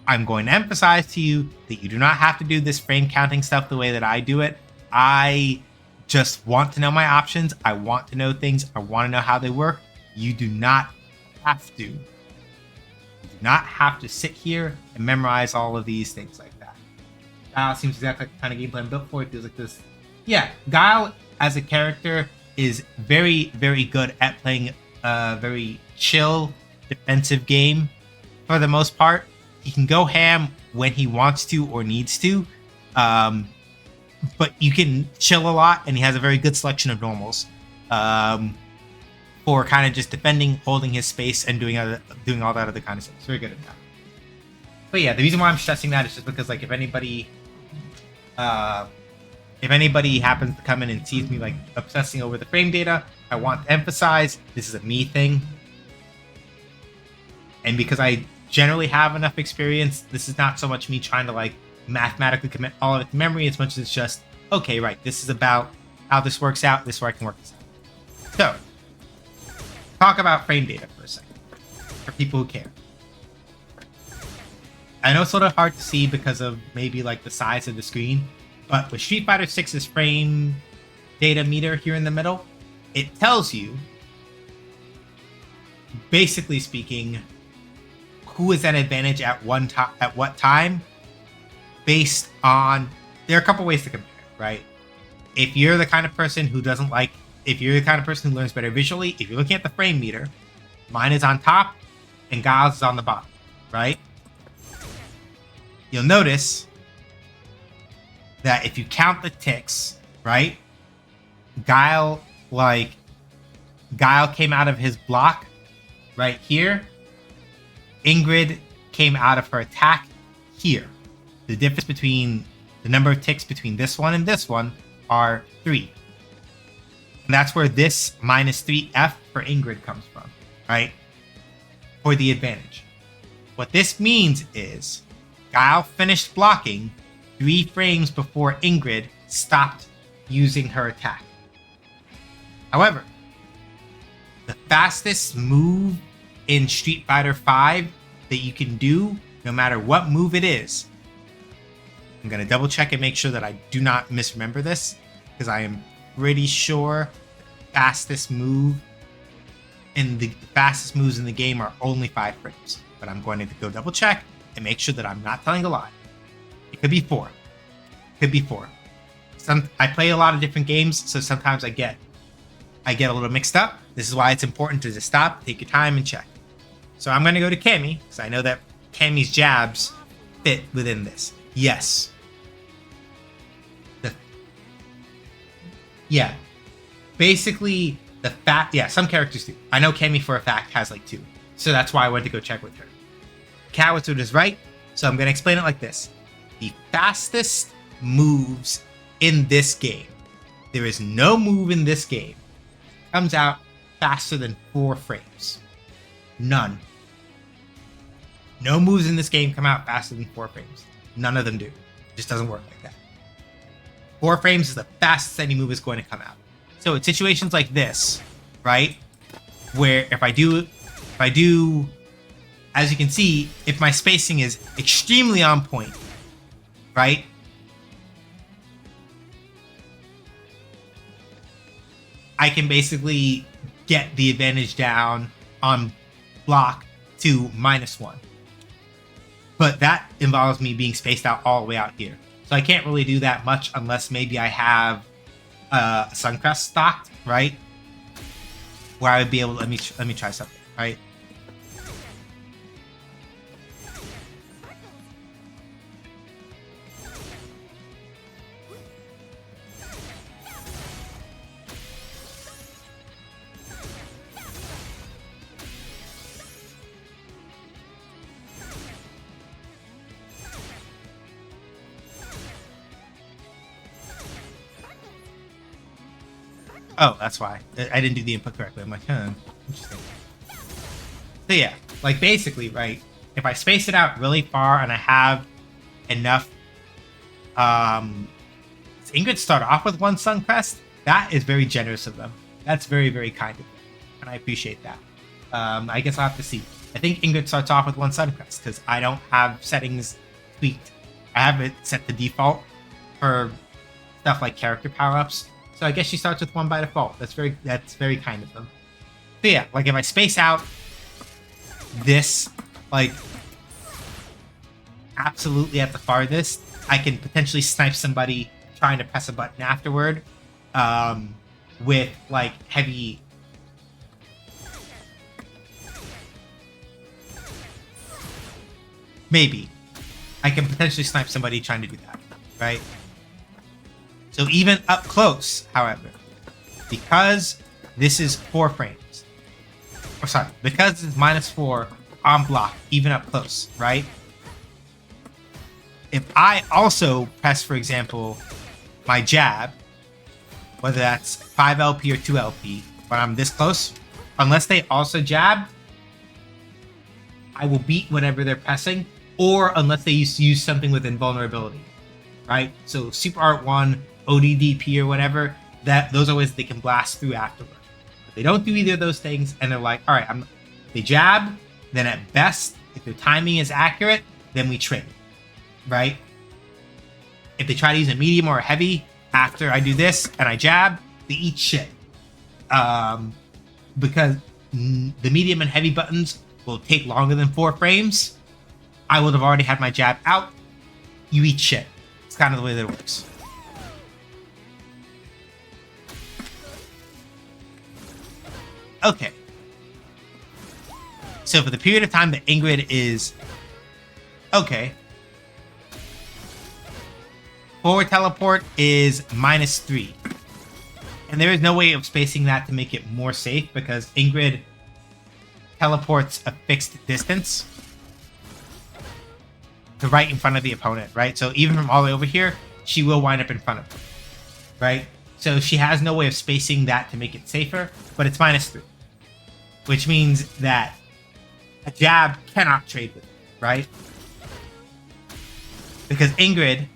I'm going to emphasize to you that you do not have to do this frame counting stuff the way that I do it. I just want to know my options. I want to know things. I want to know how they work. You do not have to. You do not have to sit here and memorize all of these things like that. Guile seems exactly like the kind of gameplay I'm built for. It feels like this. Yeah, Guile as a character is very, very good at playing a very chill defensive game for the most part. He can go ham when he wants to or needs to, but you can chill a lot, and he has a very good selection of normals for kind of just defending, holding his space, and doing all that other kind of stuff. He's very good at that. But yeah, the reason why I'm stressing that is just because, like, if anybody happens to come in and sees me like obsessing over the frame data, I want to emphasize this is a me thing, and because I generally have enough experience, this is not so much me trying to like mathematically commit all of it to memory as much as it's just, okay, right, this is about how this works out, this is where I can work this out. So, talk about frame data for a second, for people who care. I know it's a little hard to see because of maybe like the size of the screen, but with Street Fighter 6's frame data meter here in the middle, it tells you, basically speaking, who is at advantage at what time, based on, there are a couple ways to compare, right? If you're the kind of person who doesn't like, if you're the kind of person who learns better visually, if you're looking at the frame meter, mine is on top and Guile's is on the bottom, right? You'll notice that if you count the ticks, right? Guile came out of his block right here. Ingrid came out of her attack here. The difference between the number of ticks between this one and this one are 3. And that's where this -3F for Ingrid comes from, right? For the advantage. What this means is Guile finished blocking 3 frames before Ingrid stopped using her attack. However, the fastest move in Street Fighter V that you can do, no matter what move it is, I'm going to double check and make sure that I do not misremember this, because I am pretty sure the fastest moves in the game are only 5 frames. But I'm going to go double check and make sure that I'm not telling a lie. It could be 4. It could be 4. I play a lot of different games, so sometimes I get a little mixed up. This is why it's important to just stop, take your time, and check. So I'm going to go to Cammy, because I know that Cammy's jabs fit within this. Yes. Yeah. Basically, some characters do. I know Cammy for a fact has like 2. So that's why I went to go check with her. Cowitwood is right, so I'm going to explain it like this. The fastest moves in this game, there is no move in this game comes out faster than 4 frames. None. No moves in this game come out faster than 4 frames. None of them do. It just doesn't work like that. 4 frames is the fastest any move is going to come out. So in situations like this, right, where if I do, as you can see, if my spacing is extremely on point, right, I can basically get the advantage down on block to -1. But that involves me being spaced out all the way out here. So I can't really do that much unless maybe I have Suncrest stocked, right? Where I would be able to, let me try something, right? Oh, that's why. I didn't do the input correctly. I'm like, interesting. So yeah, like basically, right, if I space it out really far and I have enough Ingrid start off with one Sun Crest. That is very generous of them. That's very, very kind of them, and I appreciate that. I guess I'll have to see. I think Ingrid starts off with one Sun Crest because I don't have settings tweaked. I have it set to default for stuff like character power-ups. So I guess she starts with one by default. That's very kind of them. So yeah, like if I space out this, like absolutely at the farthest, I can potentially snipe somebody trying to press a button afterward, with like heavy. Maybe I can potentially snipe somebody trying to do that, right? So even up close, however, because this is 4 frames, or sorry, because it's -4 on block, even up close, right? If I also press, for example, my jab, whether that's 5 LP or 2 LP, but I'm this close, unless they also jab, I will beat whatever they're pressing, or unless they use something with invulnerability, right? So Super Art 1, ODDP or whatever, those are ways they can blast through afterward. If they don't do either of those things, and they're like, all right, they jab, then at best, if their timing is accurate, then we trade, right? If they try to use a medium or a heavy after I do this and I jab, they eat shit. Because the medium and heavy buttons will take longer than 4 frames. I would have already had my jab out. You eat shit. It's kind of the way that it works. Okay. So for the period of time that Ingrid is... Okay. Forward teleport is -3. And there is no way of spacing that to make it more safe because Ingrid teleports a fixed distance to right in front of the opponent, right? So even from all the way over here, she will wind up in front of them, right? So she has no way of spacing that to make it safer, but it's -3. Which means that a jab cannot trade with it, right? Because Ingrid...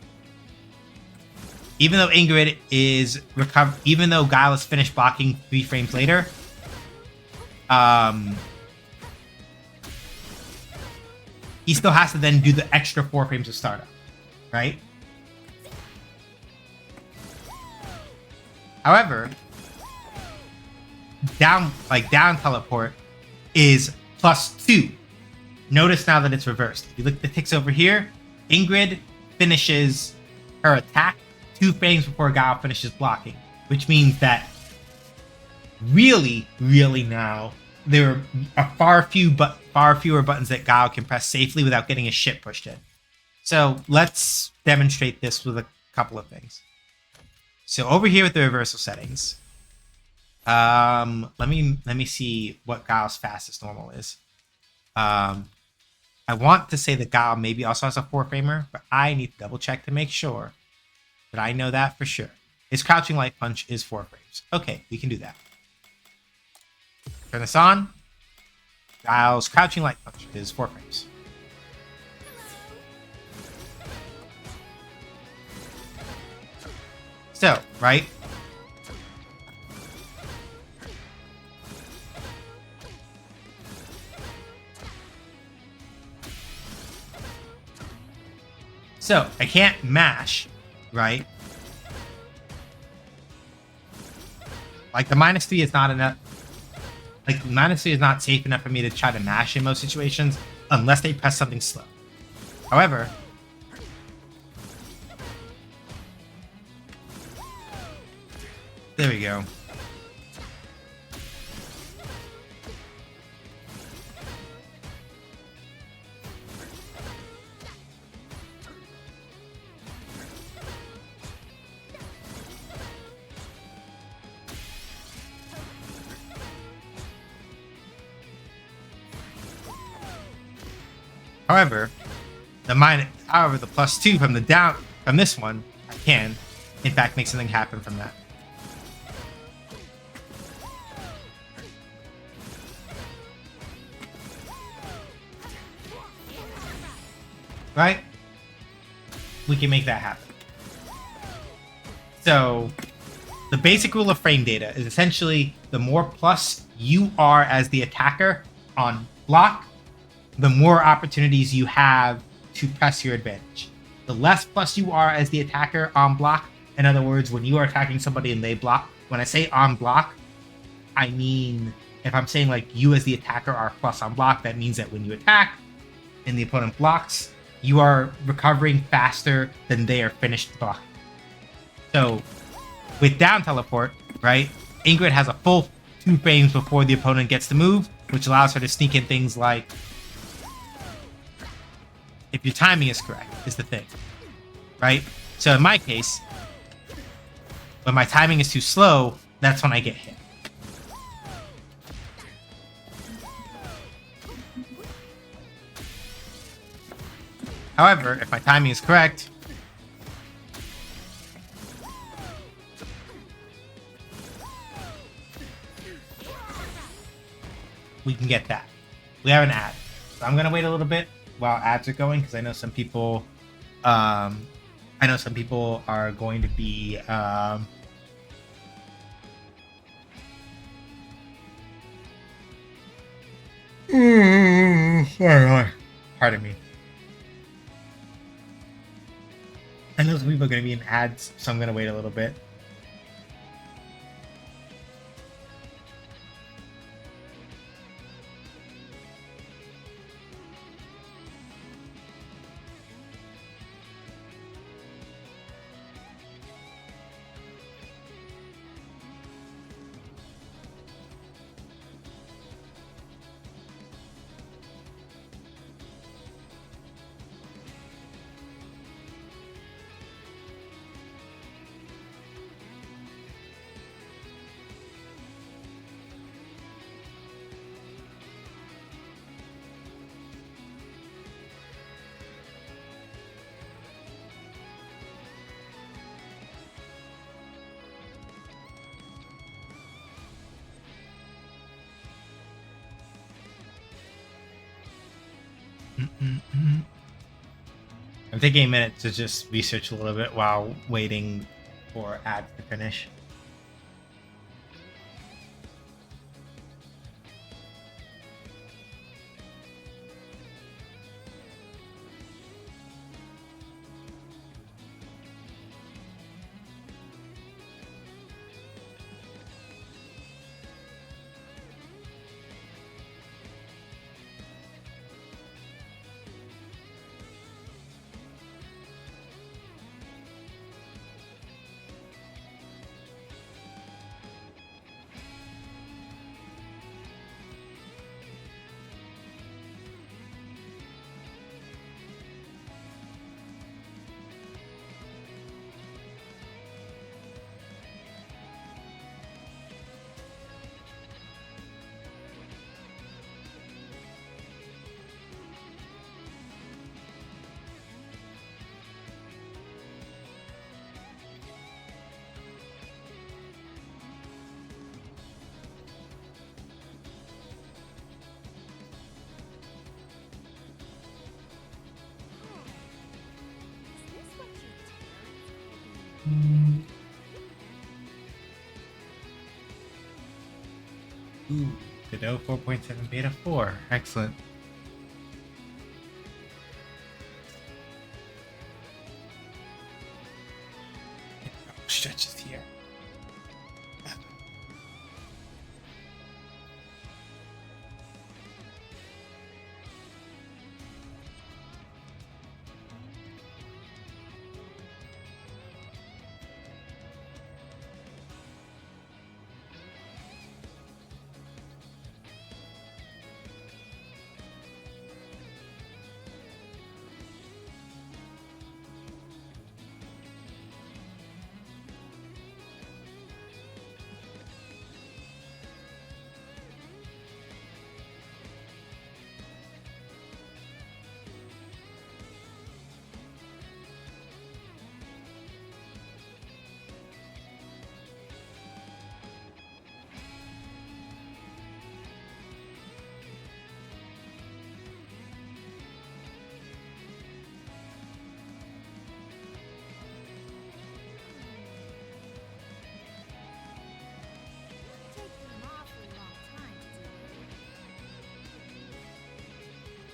Even though Ingrid is recovered, even though Guile is finished blocking 3 frames later, he still has to then do the extra 4 frames of startup, right? However, down teleport is +2. Notice now that it's reversed. If you look at the ticks over here, Ingrid finishes her attack 2 frames before Guile finishes blocking, which means that really now there are far fewer buttons that Guile can press safely without getting his shit pushed in. So let's demonstrate this with a couple of things. So over here with the reversal settings, let me see what Guile's fastest normal is. I want to say that Guile maybe also has a 4-framer, but I need to double check to make sure. But I know that for sure. His crouching light punch is 4 frames. Okay, we can do that. Turn this on. Guile's crouching light punch is 4 frames. So, right? So, I can't mash, right? Like the -3 is not enough. Like -3 is not safe enough for me to try to mash in most situations unless they press something slow. However, there we go. However, the +2 from this one, I can, in fact, make something happen from that. Right? We can make that happen. So the basic rule of frame data is essentially the more plus you are as the attacker on block, the more opportunities you have to press your advantage. The less plus you are as the attacker on block, in other words, when you are attacking somebody and they block, when I say on block, I mean, if I'm saying like you as the attacker are plus on block, that means that when you attack and the opponent blocks, you are recovering faster than they are finished blocking. So with down teleport, right, Ingrid has a full 2 frames before the opponent gets to move, which allows her to sneak in things like, if your timing is correct, is the thing, right? So in my case, when my timing is too slow, that's when I get hit. However, if my timing is correct, we can get that. We have an ad. So I'm gonna wait a little bit while ads are going because I know some people are going to be pardon me. I know some people are going to be in ads, so I'm going to wait a little bit. I'm taking a minute to just research a little bit while waiting for ads to finish. Is this what you Ooh, Godot 4.7 Beta 4. Excellent. Stretches here.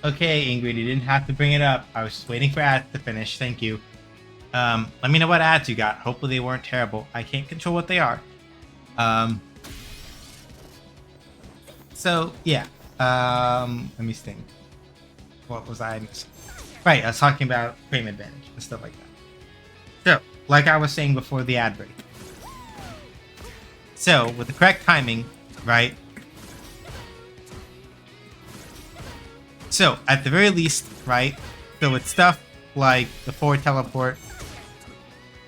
Okay, Ingrid, you didn't have to bring it up. I was just waiting for ads to finish. Thank you. Let me know what ads you got. Hopefully they weren't terrible. I can't control what they are. Um, so yeah. Let me think. What was I missing? Right, I was talking about frame advantage and stuff like that. So, like I was saying before the ad break. So, with the correct timing, right? So, at the very least, right? So, with stuff like the forward teleport,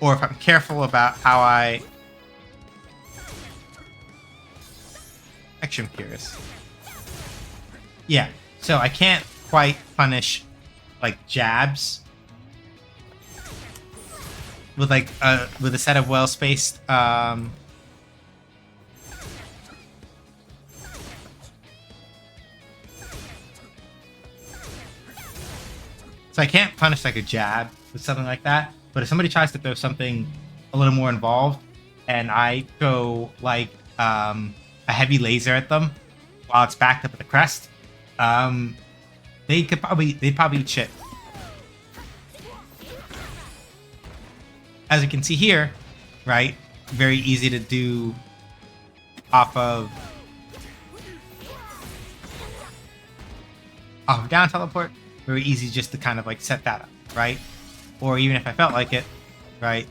or if I'm careful about how I... Actually, I'm curious. Yeah, so I can't quite punish, like, jabs with, like, with a set of well-spaced, So I can't punish like a jab with something like that. But if somebody tries to throw something a little more involved, and I throw like a heavy laser at them while it's backed up at the crest, they'd probably eat shit. As you can see here, right? Very easy to do off of down teleport. Very easy just to kind of like set that up, right? Or even if I felt like it, right?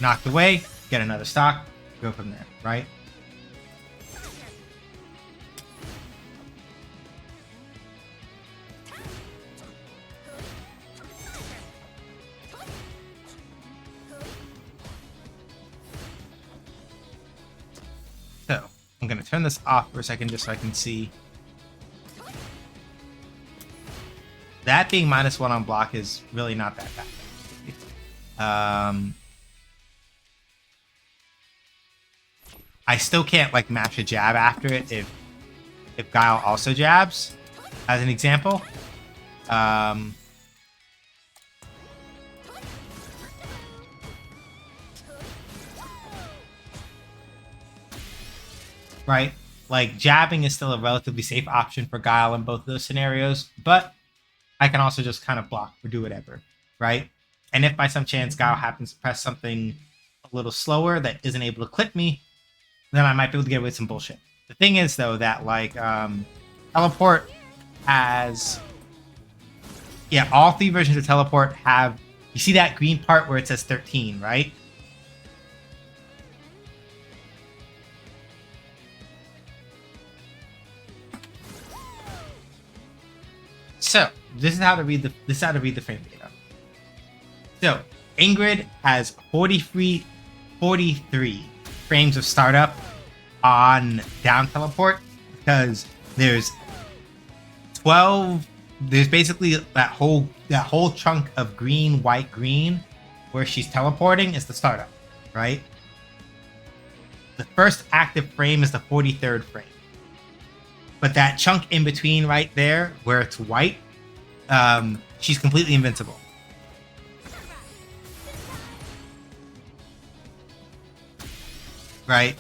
Knocked away, get another stock, go from there, right? So I'm gonna turn this off for a second just so I can see. That being -1 on block is really not that bad. I still can't like match a jab after it if Guile also jabs, as an example. Right? Like, jabbing is still a relatively safe option for Guile in both of those scenarios, but I can also just kind of block or do whatever, right? And if by some chance Guile happens to press something a little slower that isn't able to clip me, then I might be able to get away with some bullshit. The thing is, though, that, like, Teleport has... Yeah, all 3 versions of Teleport have... You see that green part where it says 13, right? So, this is how to read the frame data. So, INGRID has 43 frames of startup on down teleport because there's 12. There's basically that whole chunk of green, white, green where she's teleporting is the startup, right? The first active frame is the 43rd frame. But that chunk in between right there where it's white, she's completely invincible. Right?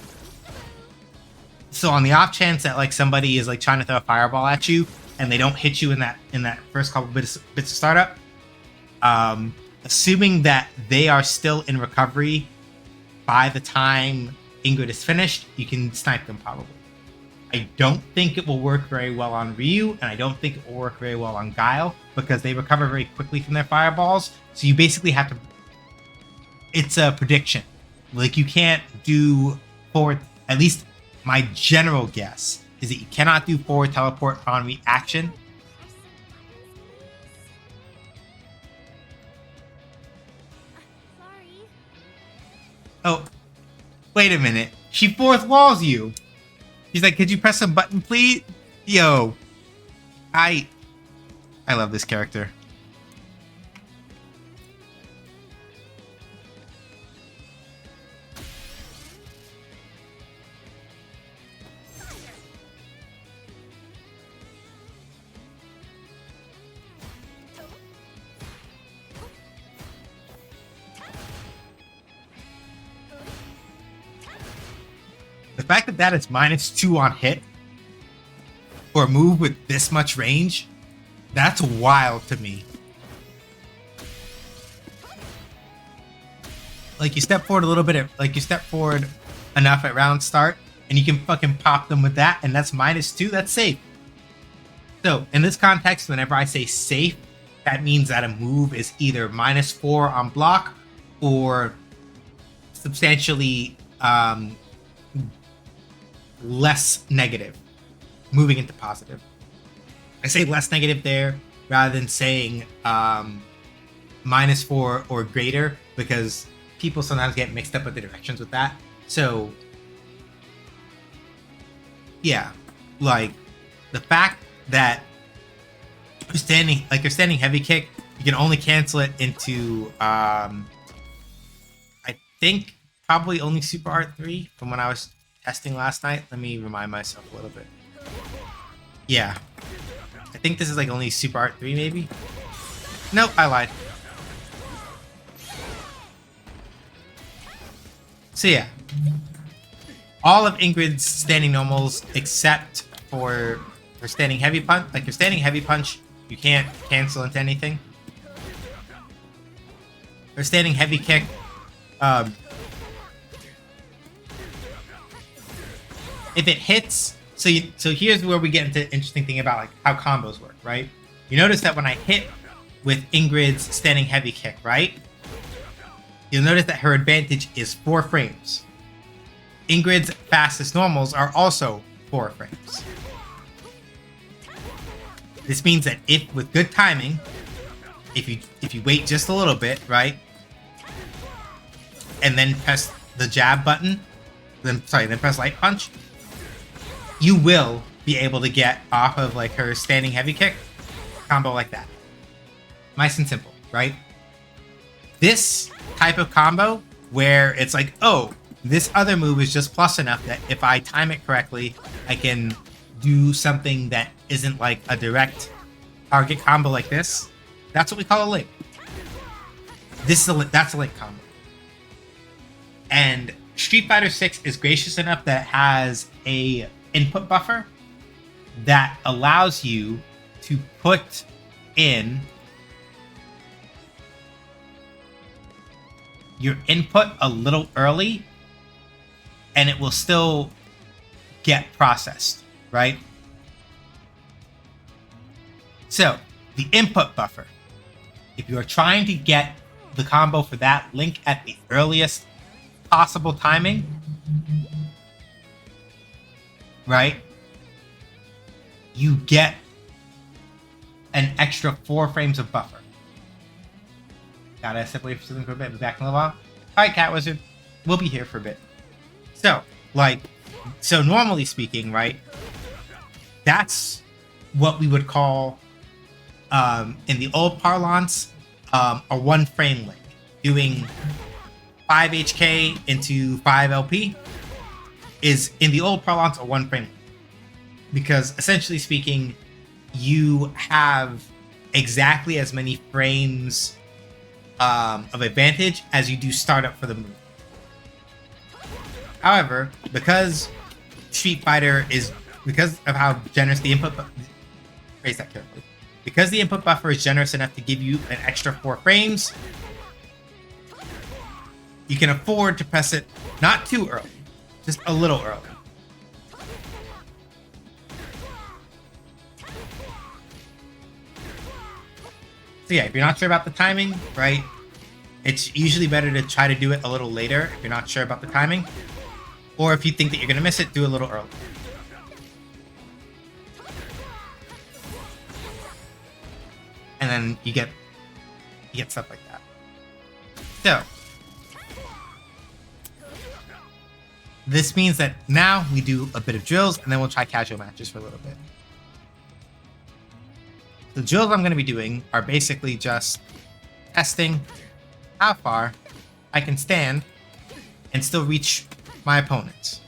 So on the off chance that like somebody is like trying to throw a fireball at you and they don't hit you in that first couple bits of startup, assuming that they are still in recovery by the time INGRID is finished, you can snipe them probably. I don't think it will work very well on Ryu, and I don't think it will work very well on Guile, because they recover very quickly from their fireballs, so you basically have to... It's a prediction. Like, you can't do forward... At least my general guess is that you cannot do forward teleport on reaction. Sorry. Oh, wait a minute. She fourth walls you. He's like, could you press a button, please? Yo. I love this character. fact that that is -2 on hit for a move with this much range, that's wild to me. Like, you step forward a little bit, you step forward enough at round start, and you can fucking pop them with that, and that's -2, that's safe. So, in this context, whenever I say safe, that means that a move is either -4 on block or substantially less negative, moving into positive. I say less negative there rather than saying -4 or greater, because people sometimes get mixed up with the directions with that. So yeah, like the fact that you're standing heavy kick, you can only cancel it into I think probably only Super Art 3 from when I was testing last night. Let me remind myself a little bit. Yeah, I think this is like only Super Art 3 maybe. Nope, I lied. So yeah, all of Ingrid's standing normals except for her standing heavy punch. Like her standing heavy punch, you can't cancel into anything. Her standing heavy kick, if it hits, so here's where we get into the interesting thing about like how combos work, right? You notice that when I hit with Ingrid's standing heavy kick, right? You'll notice that her advantage is 4 frames. Ingrid's fastest normals are also 4 frames. This means that if with good timing, if you wait just a little bit, right? And then press the jab button, then press light punch, you will be able to get off of like her standing heavy kick combo like that. Nice and simple, right? This type of combo where it's like, oh, this other move is just plus enough that if I time it correctly, I can do something that isn't like a direct target combo like this. That's what we call a link. That's a link combo. And Street Fighter 6 is gracious enough that it has a input buffer that allows you to put in your input a little early and it will still get processed, right? So the input buffer, if you are trying to get the combo for that link at the earliest possible timing, right, you get an extra 4 frames of buffer. Gotta step away for something for a bit, be back in a little while. Alright, Cat Wizard, we'll be here for a bit. So, so normally speaking, right, that's what we would call, in the old parlance, a 1 frame link. Doing 5 HK into 5 LP is, in the old parlance, a 1 frame link. Because, essentially speaking, you have exactly as many frames of advantage as you do startup for the move. However, because Street Fighter is, because of how generous the input, phrase that carefully, because the input buffer is generous enough to give you an extra 4 frames, you can afford to press it not too early, just a little early. So yeah, if you're not sure about the timing, right, it's usually better to try to do it a little later if you're not sure about the timing. Or if you think that you're going to miss it, do it a little early. And then you get stuff like that. So this means that now we do a bit of drills and then we'll try casual matches for a little bit. The drills I'm going to be doing are basically just testing how far I can stand and still reach my opponents.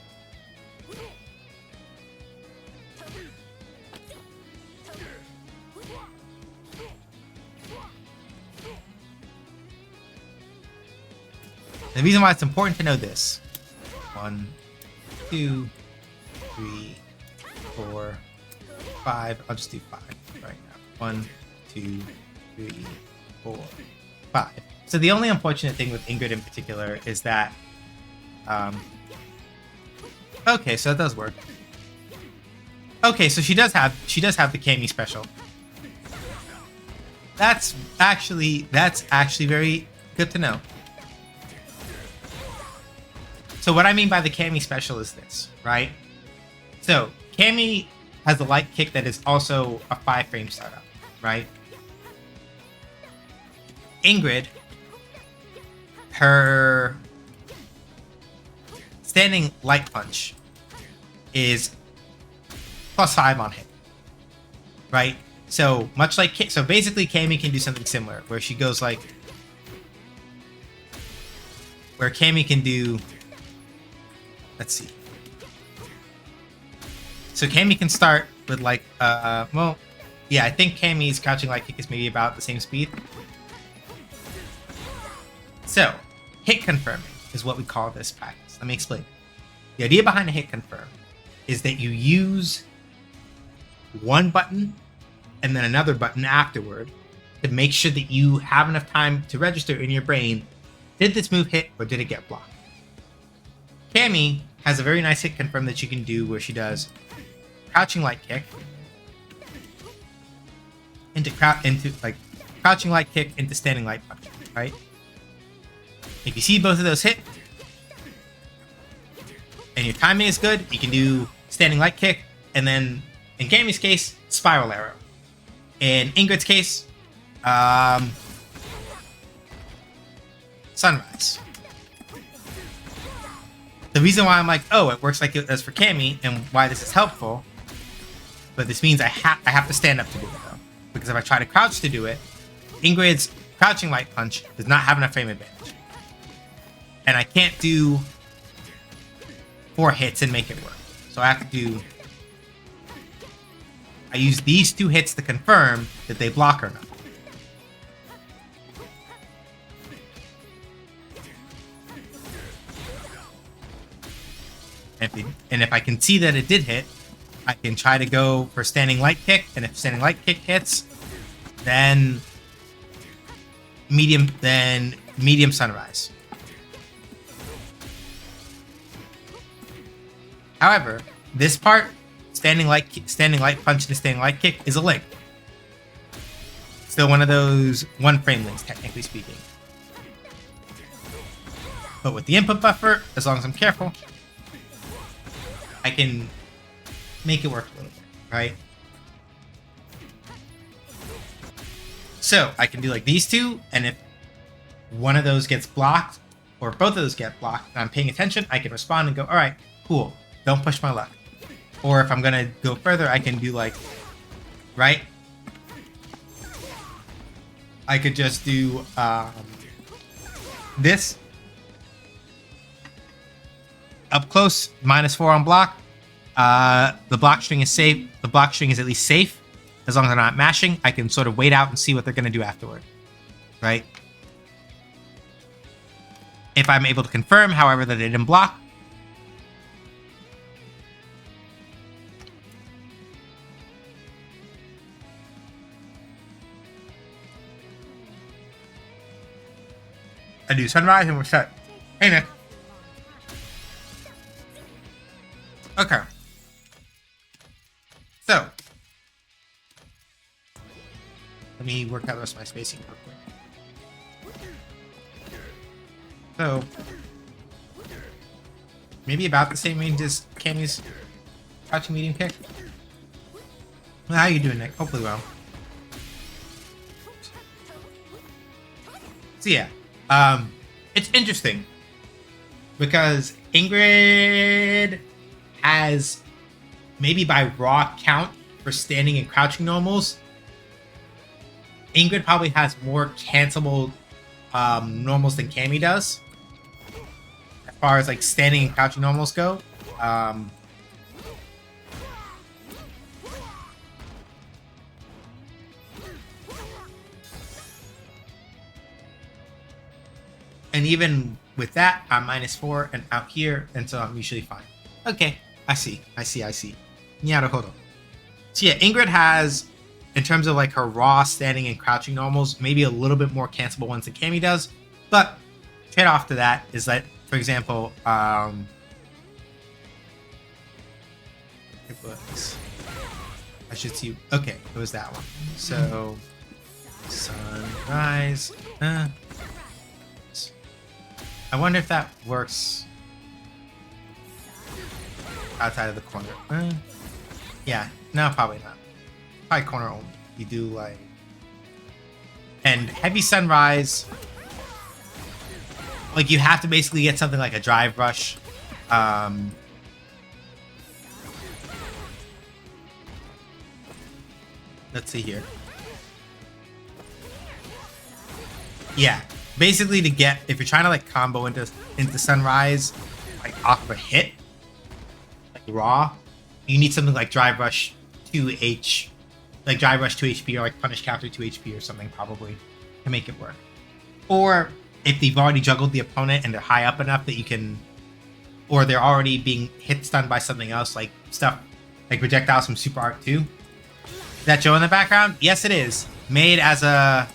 The reason why it's important to know this, 1, 2, 3, 4, 5. I'll just do 5 right now. 1, 2, 3, 4, 5. So the only unfortunate thing with Ingrid in particular is that, okay, so it does work. Okay, so she does have the Kami special. That's actually very good to know. So what I mean by the Kami special is this, right? So Kami has a light kick that is also a 5-frame startup, right? Ingrid, her standing light punch is +5 on hit, right? So much like so basically Kami can do something similar where she goes like where Kami can do, let's see. So Kami can start with like well, yeah, I think Kami's crouching light kick is maybe about the same speed. So, hit confirming is what we call this practice. Let me explain. The idea behind a hit confirm is that you use one button and then another button afterward to make sure that you have enough time to register in your brain, did this move hit or did it get blocked? Kami has a very nice hit confirm that you can do where she does crouching light kick into crouching light kick into standing light punch, right? If you see both of those hit and your timing is good, you can do standing light kick and then in Kami's case, spiral arrow. In Ingrid's case, sunrise. The reason why I'm like, oh, it works like it does for Kami and why this is helpful, but this means I have to stand up to do it though. Because if I try to crouch to do it, Ingrid's crouching light punch does not have enough frame advantage. And I can't do 4 hits and make it work. So I have to do... I use these 2 hits to confirm that they block or not. And if I can see that it did hit, I can try to go for standing light kick. And if standing light kick hits, then medium sunrise. However, this part, standing light punch and standing light kick, is a link. Still one of those 1-frame links, technically speaking. But with the input buffer, as long as I'm careful, I can make it work a little bit, right? So I can do like these 2, and if one of those gets blocked, or both of those get blocked, and I'm paying attention, I can respond and go, all right, cool. Don't push my luck. Or if I'm gonna go further, I can do like, right? I could just do this. Up close, -4 on block. The block string is safe. The block string is at least safe. As long as I'm not mashing, I can sort of wait out and see what they're gonna do afterward. Right? If I'm able to confirm, however, that it didn't block, I do sunrise and we're set. Hey, Nick. Okay. So, let me work out the rest of my spacing real quick. So, maybe about the same range as Kami's crouching medium kick. Well, how are you doing, Nick? Hopefully well. So yeah. It's interesting because Ingrid has, maybe by raw count for standing and crouching normals, Ingrid probably has more cancelable normals than Kami does as far as like standing and crouching normals go. And even with that, I'm -4 and out here, and so I'm usually fine. Okay, I see. Naruhodo. So yeah, Ingrid has, in terms of like her raw standing and crouching normals, maybe a little bit more cancelable ones than Cammy does. But trade off to that is that, for example, it was, I should see. Okay, it was that one. So sunrise. I wonder if that works outside of the corner. Yeah, no, probably not. Probably corner only. You do like, and heavy sunrise. Like you have to basically get something like a drive rush. Let's see here. Yeah, basically to get, if you're trying to like combo into sunrise, like off of a hit, like raw, you need something like drive rush 2H, like drive rush 2 HP or like punish counter 2 HP or something probably to make it work. Or if they've already juggled the opponent and they're high up enough that you can, or they're already being hit stunned by something else, like stuff like projectiles from Super Art 2. Is that Joe in the background? Yes, it is. Made as a...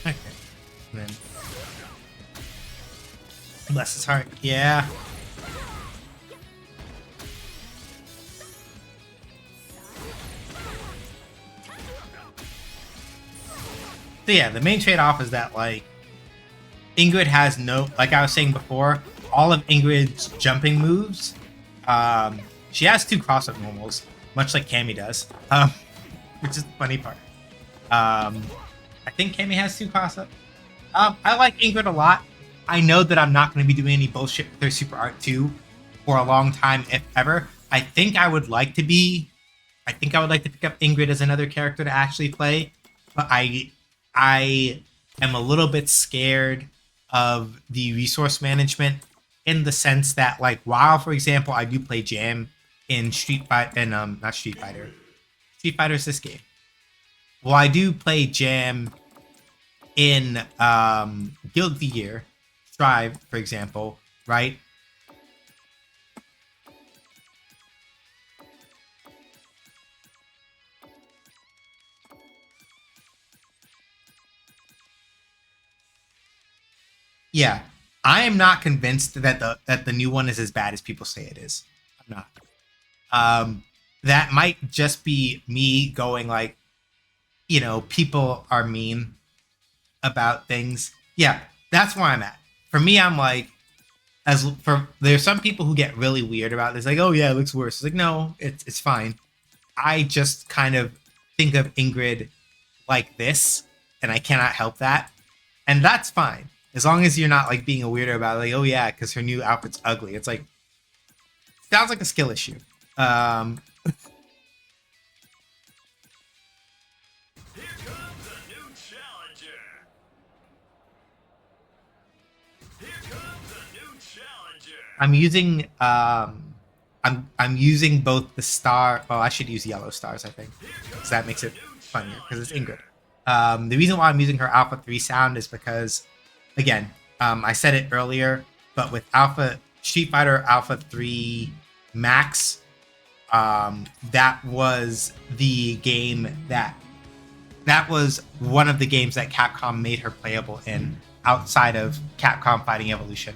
Okay. And then... Bless his heart. Yeah. So yeah, the main trade-off is that like Ingrid has no, like I was saying before, all of Ingrid's jumping moves. She has 2 cross-up normals, much like Cammy does, which is the funny part. I think Cammy has 2 cross-up. I like Ingrid a lot. I know that I'm not going to be doing any bullshit with her Super Art 2 for a long time, if ever. I think I would like to pick up Ingrid as another character to actually play, but I am a little bit scared of the resource management in the sense that, like, while, for example, I do play Jam in Street Fighter, and not Street Fighter. Street Fighter is this game. Well, I do play Jam in Guild of the Year, Strive, for example, right? Yeah, I am not convinced that the new one is as bad as people say it is. I'm not. That might just be me going like, people are mean about things. Yeah, that's where I'm at. For me, I'm like, there's some people who get really weird about this, like, oh yeah, it looks worse. It's like, no, it's fine. I just kind of think of Ingrid like this, and I cannot help that, and that's fine as long as you're not like being a weirdo about it, like, oh yeah, because her new outfit's ugly. It's like, sounds like a skill issue. I'm using I'm using both the star. Oh, I should use yellow stars, I think, because that makes it funnier because it's Ingrid. The reason why I'm using her Alpha 3 sound is because, again, I said it earlier, but with Street Fighter Alpha 3 Max, that was the game that was one of the games that Capcom made her playable in outside of Capcom Fighting Evolution.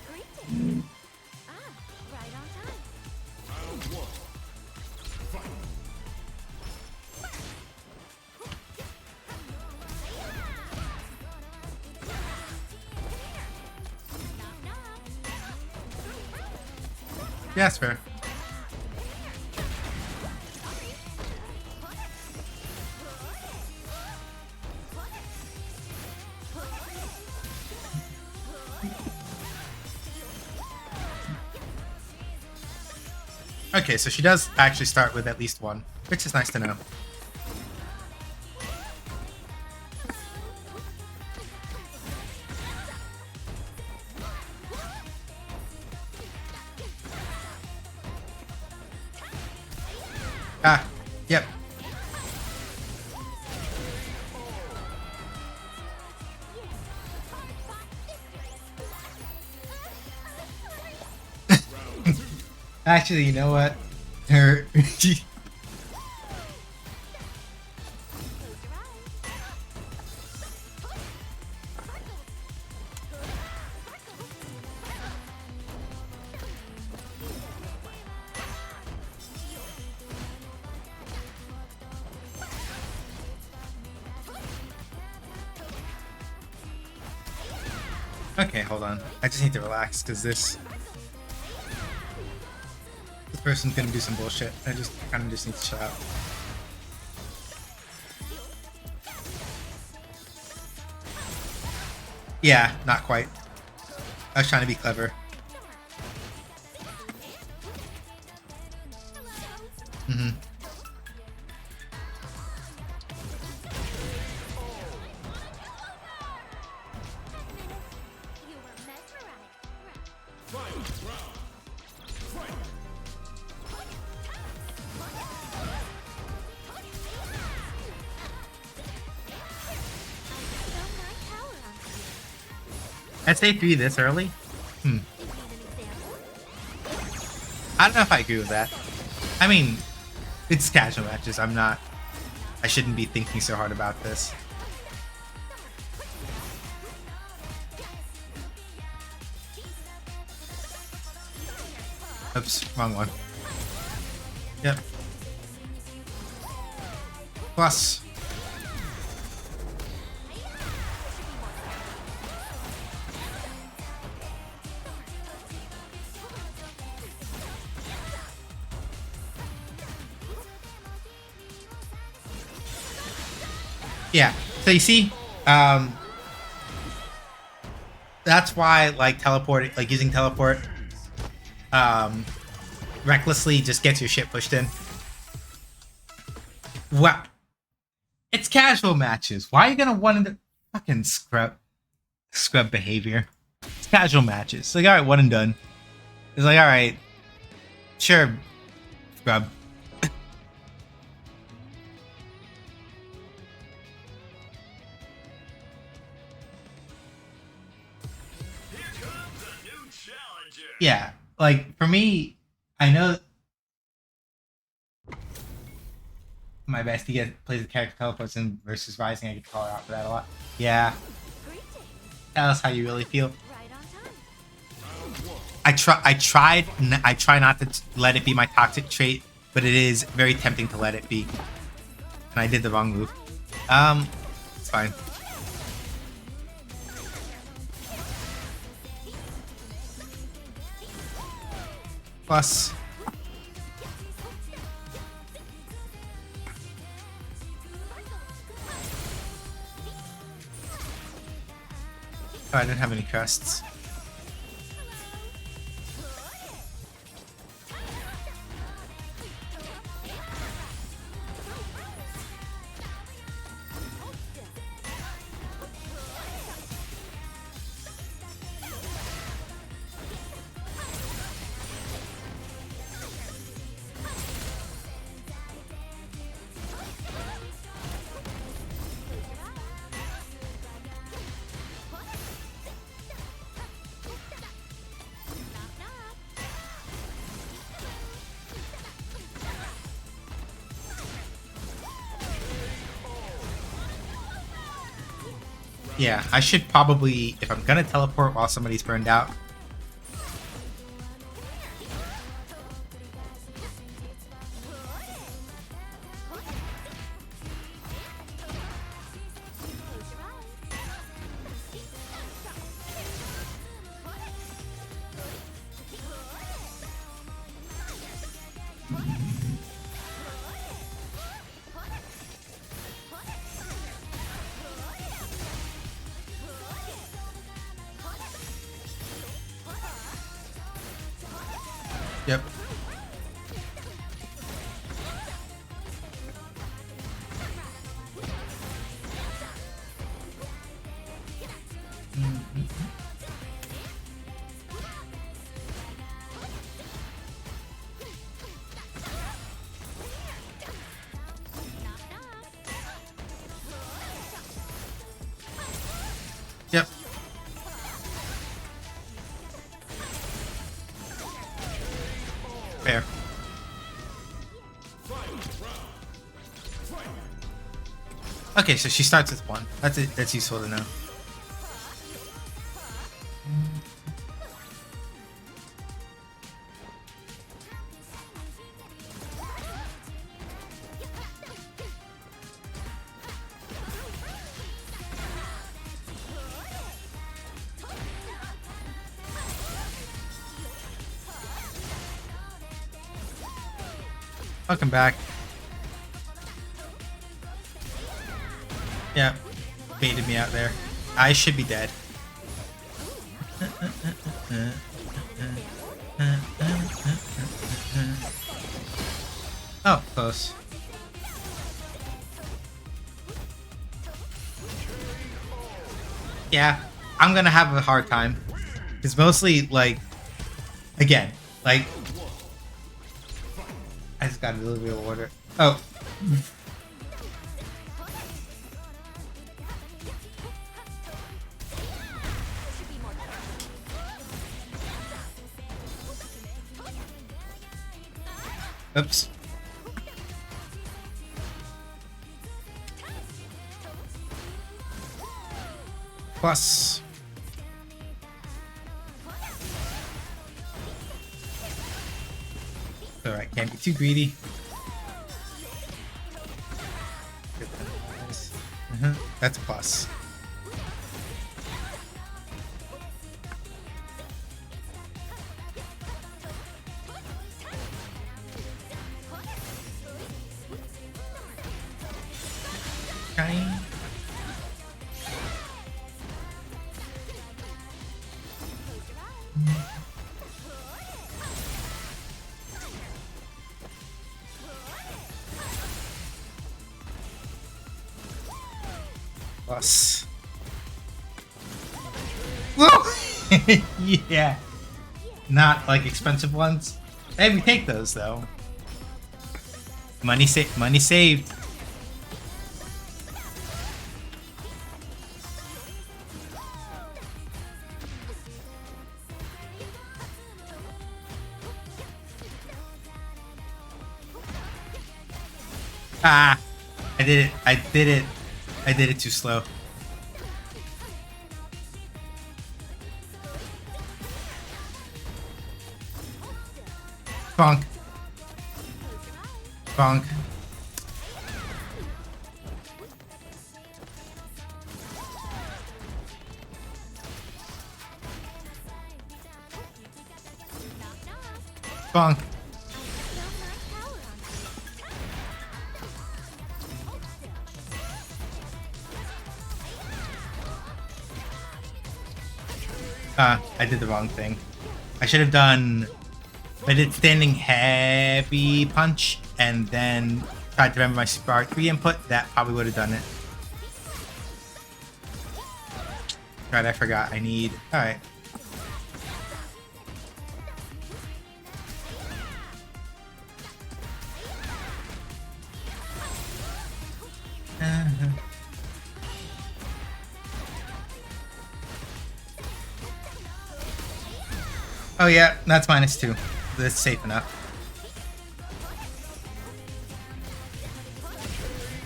Greetings. Right on time. Yeah, that's fair. Okay, so she does actually start with at least one, which is nice to know. Ah, yep. Actually, you know what? Her. Okay, hold on. I just need to relax because this person's gonna do some bullshit. I just kind of just need to chill out. Yeah, not quite. I was trying to be clever. Mm-hmm. You were mesmerized. Throw my power onto you. SA3 this early? Hmm. You need an example? I don't know if I agree with that. I mean, it's casual matches. I shouldn't be thinking so hard about this. Oops, wrong one. Yep. Plus. Yeah. So you see, that's why like teleporting, like using teleport, recklessly just gets your shit pushed in. Wow. It's casual matches. Why are you gonna want to fucking scrub behavior? It's casual matches. It's like, alright, one and done. It's like, alright, sure, scrub. Yeah, like for me, I know my bestie plays the character teleports in versus Rising. I get to call her out for that a lot. Yeah, Greetings. tell us how you really feel. Right on time. I try not to let it be my toxic trait, but it is very tempting to let it be. And I did the wrong move. It's fine. Plus. Oh, I didn't have any crests. Yeah, I should probably, if I'm gonna teleport while somebody's burned out. Yep. Yep. Fair. Okay, so she starts with 1. That's useful to know. Welcome back. Yeah, baited me out there. I should be dead. Oh, close. Yeah, I'm gonna have a hard time. It's mostly like, again, like, I just got a little bit of water. Oh. Oops. Plus. Alright, can't be too greedy. That's a plus. Okay. Plus. Whoa! Yeah. Not like expensive ones. Hey, we take those though. Money saved. Ah, I did it too slow. Bonk. Bonk. Bonk. I did the wrong thing. I should have done... I did standing heavy punch and then tried to remember my super R3 input. That probably would have done it. Right, I forgot. I need... Alright. Oh yeah, that's -2. That's safe enough.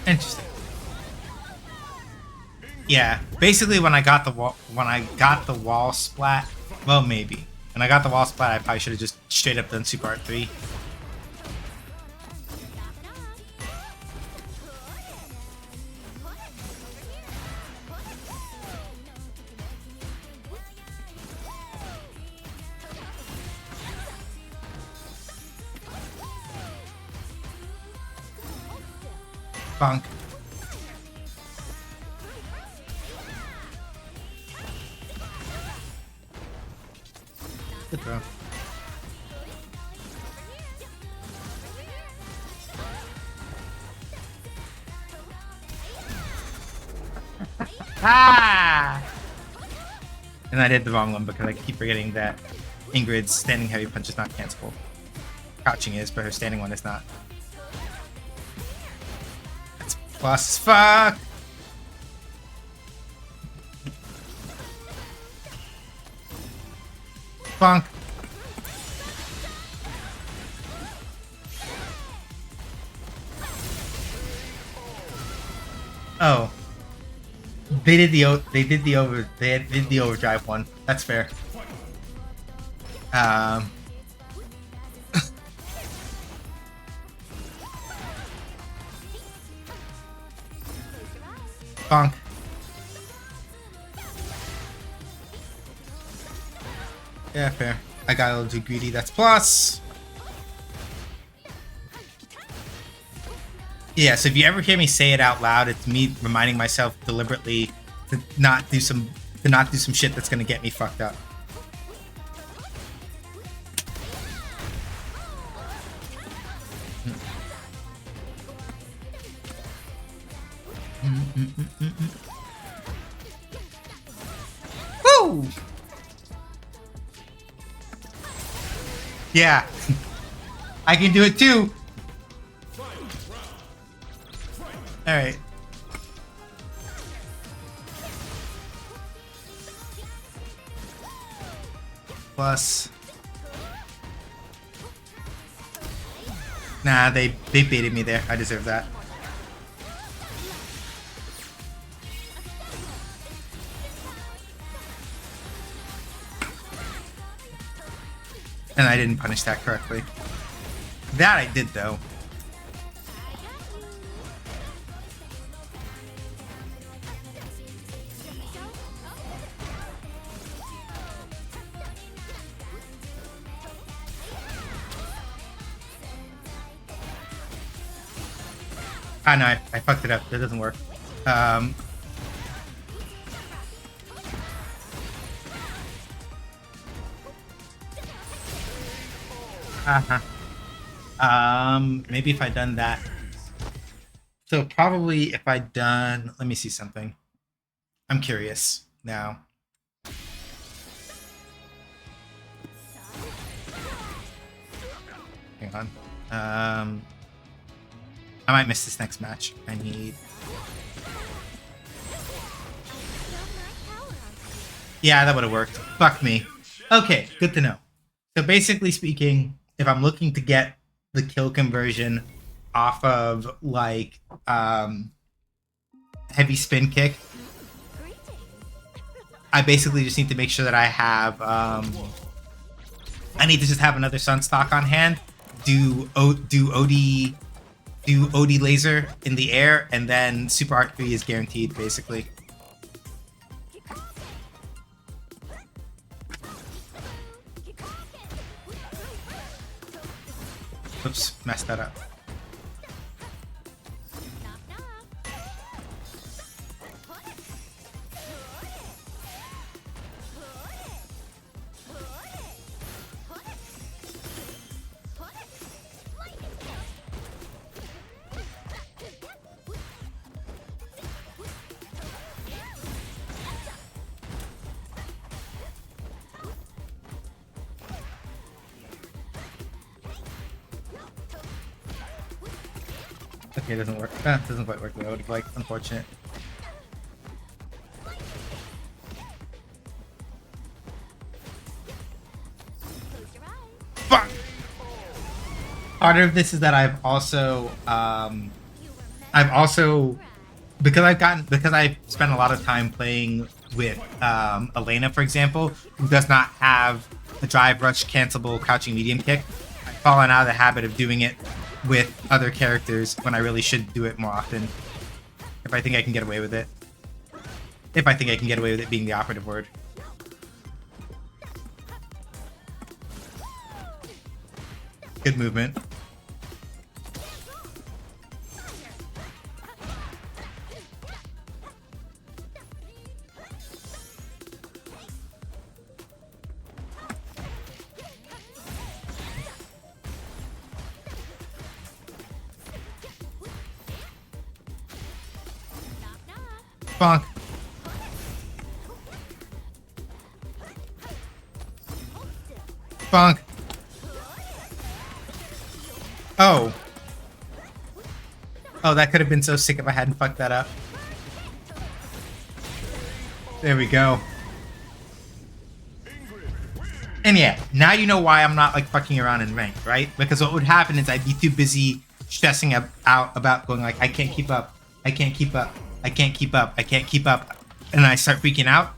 Interesting. Yeah, basically when I got the wall splat, well maybe. When I got the wall splat, I probably should have just straight up done Super R3. Bonk. Good throw. Ah! And I did the wrong one because I keep forgetting that Ingrid's standing heavy punch is not cancelable. Crouching is, but her standing one is not. That's plus as fuck! Bonk. Oh. They did the overdrive one. That's fair. Bonk. Yeah, fair. I got a little too greedy. That's plus. Yeah, so if you ever hear me say it out loud, it's me reminding myself deliberately to not do some shit that's gonna get me fucked up. Woo! Yeah. I can do it too. Alright. Plus. Nah, they baited me there. I deserve that. And I didn't punish that correctly. That I did though. Ah, no, I fucked it up. That doesn't work. Maybe if I'd done that. So probably if I'd done, let me see something. I'm curious now. Hang on. I might miss this next match. I need. Yeah, that would have worked. Fuck me. Okay, good to know. So basically speaking, if I'm looking to get the kill conversion off of like heavy spin kick, I basically just need to make sure that I have I need to just have another Sunstock on hand, do OD laser in the air, and then Super Art 3 is guaranteed basically. Oops, messed that up. Okay, it doesn't work. It doesn't quite work the way I would have liked. Unfortunate. Fuck! Part of this is that I've also because I've spent a lot of time playing with Elena, for example, who does not have a drive rush cancelable crouching medium kick. I've fallen out of the habit of doing it with other characters when I really should do it more often. If I think I can get away with it. If I think I can get away with it being the operative word. Good movement. Bonk. Bonk. Oh. Oh, that could have been so sick if I hadn't fucked that up. There we go. And yeah, now you know why I'm not like fucking around in rank, right? Because what would happen is I'd be too busy stressing out about going like, I can't keep up, I can't keep up, I can't keep up, I can't keep up, and I start freaking out.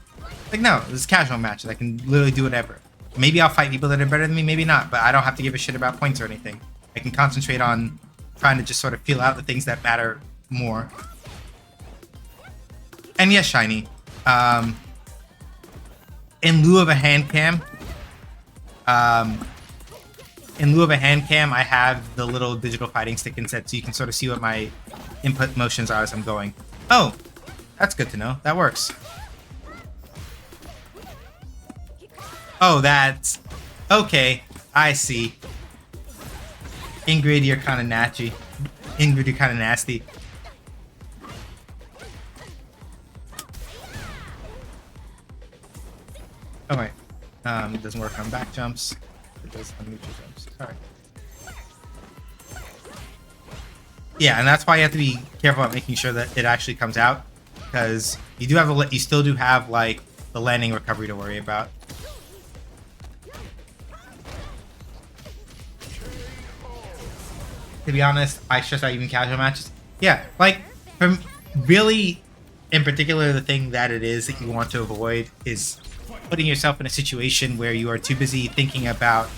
Like, no, this is casual matches. I can literally do whatever. Maybe I'll fight people that are better than me, maybe not, but I don't have to give a shit about points or anything. I can concentrate on trying to just sort of feel out the things that matter more. And yes, Shiny. In lieu of a hand cam, I have the little digital fighting stick inset, so you can sort of see what my input motions are as I'm going. Oh, that's good to know. That works. Oh, that's... Okay, I see. Ingrid, you're kind of natchy. Ingrid, you're kind of nasty. Oh, wait. It doesn't work on back jumps. It does on neutral jumps. Sorry. Yeah, and that's why you have to be careful about making sure that it actually comes out, because you do have you still do have like the landing recovery to worry about. To be honest, I stress out even casual matches. Yeah, like from really, in particular, the thing that it is that you want to avoid is putting yourself in a situation where you are too busy thinking about.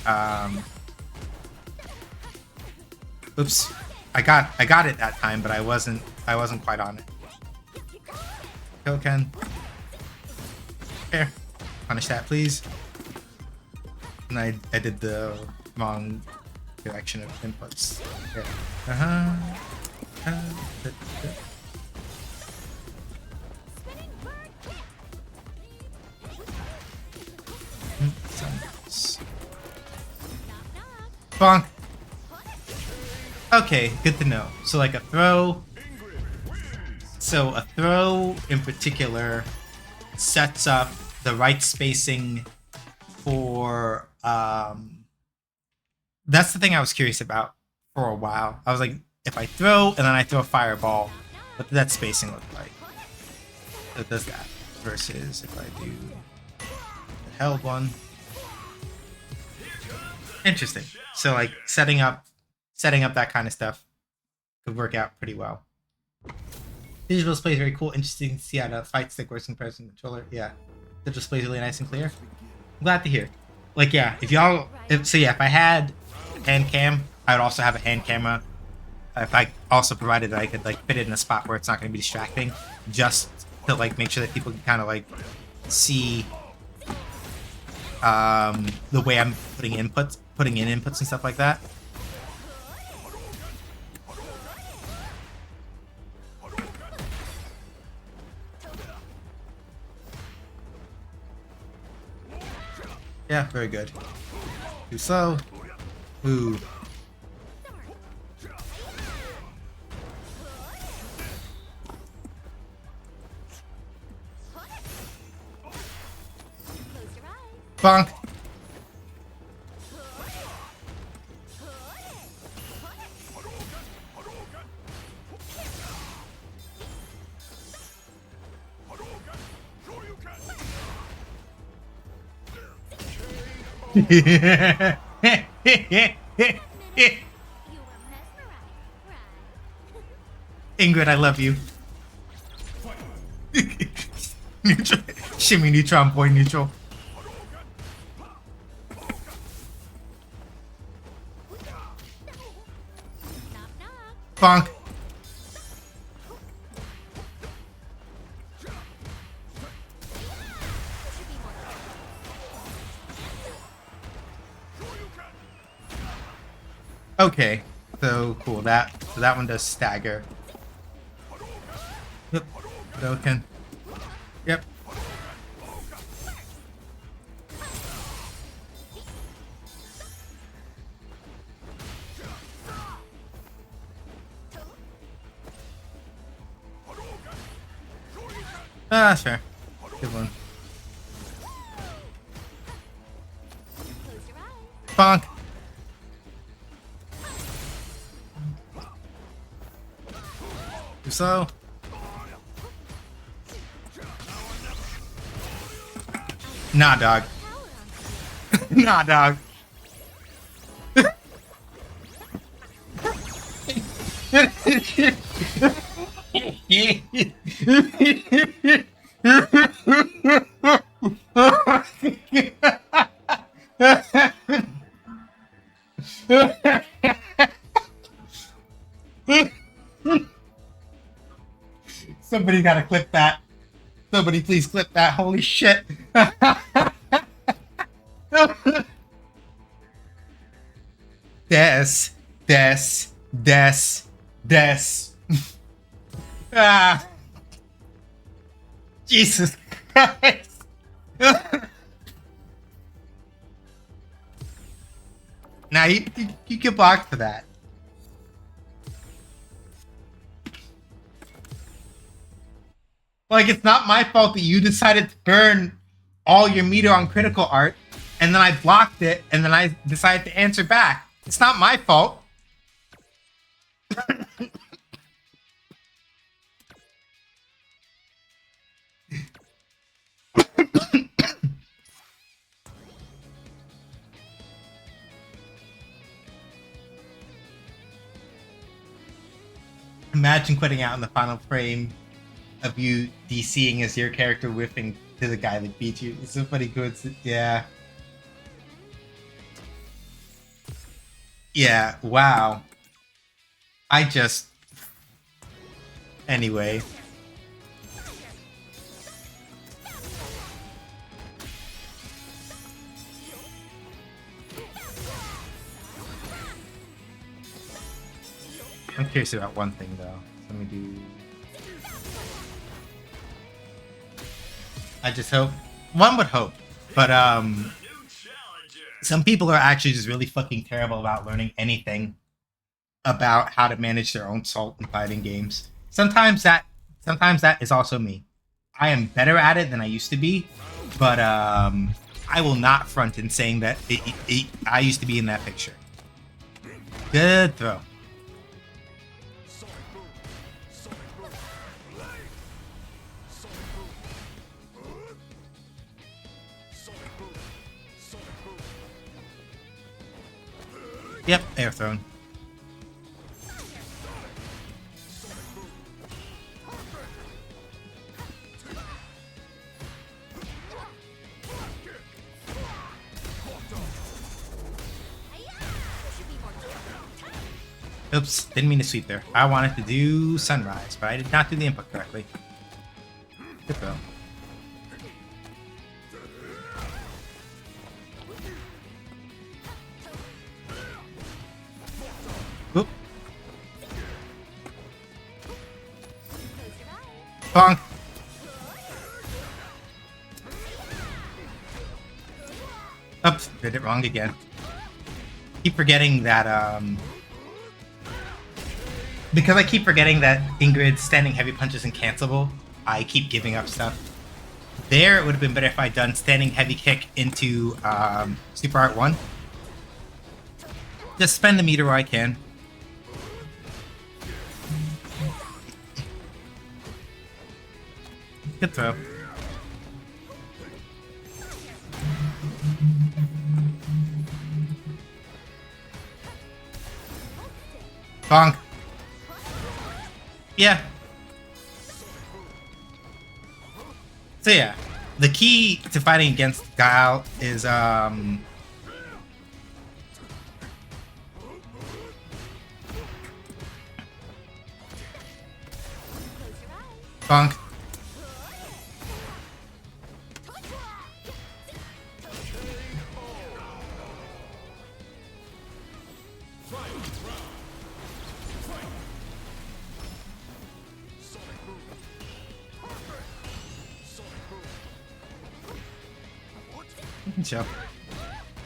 Oops, I got it that time, but I wasn't quite on it. Go, Ken. Here, punish that, please. And I did the wrong direction of inputs. Yeah. Bonk. Okay, good to know. So like a throw. So a throw in particular sets up the right spacing for that's the thing I was curious about for a while. I was like, if I throw and then I throw a fireball, what does that spacing look like? So it does that. Versus if I do the held one. Interesting. So like setting up that kind of stuff could work out pretty well. Digital display is very cool. Interesting to see how the fight stick works in comparison to the controller. Yeah, the display is really nice and clear. I'm glad to hear. Like, yeah, if I had hand cam, I would also have a hand camera. If I also provided that I could like fit it in a spot where it's not going to be distracting, just to like make sure that people can kind of like see the way I'm putting in inputs and stuff like that. Yeah, very good. Too slow. Ooh. Bonk. You were mesmerized, right? Ingrid, I love you. Neutral. Shimmy neutron, boy neutral. Knock, knock. Bonk. Okay, so cool. So that one does stagger. Yep. Broken. Yep. Ah, sure. Good one. Close your eyes. Bonk. Too slow. Nah, dog. Nah, dog. Somebody gotta clip that. Somebody please clip that. Holy shit. Des. Ah. Jesus Christ. Now you get blocked for that. Like, it's not my fault that you decided to burn all your meter on critical art, and then I blocked it, and then I decided to answer back. It's not my fault. Imagine quitting out in the final frame of you DCing as your character whiffing to the guy that beat you. It's so funny. Good. Yeah. Yeah. Wow. I just. Anyway. I'm curious about one thing though. Let me do. I just hope. One would hope, but some people are actually just really fucking terrible about learning anything about how to manage their own salt in fighting games. Sometimes that is also me. I am better at it than I used to be, but I will not front in saying that I used to be in that picture. Good throw. Yep, air thrown. Oops, didn't mean to sweep there. I wanted to do sunrise, but I did not do the input correctly. Good throw. Oop. Bonk. Oops, did it wrong again. Keep forgetting that, because I keep forgetting that INGRID's standing heavy punch isn't cancelable, I keep giving up stuff. There, it would have been better if I'd done standing heavy kick into Super Art 1. Just spend the meter where I can. Good throw. Bonk. Yeah. So yeah, the key to fighting against Guile is bonk. So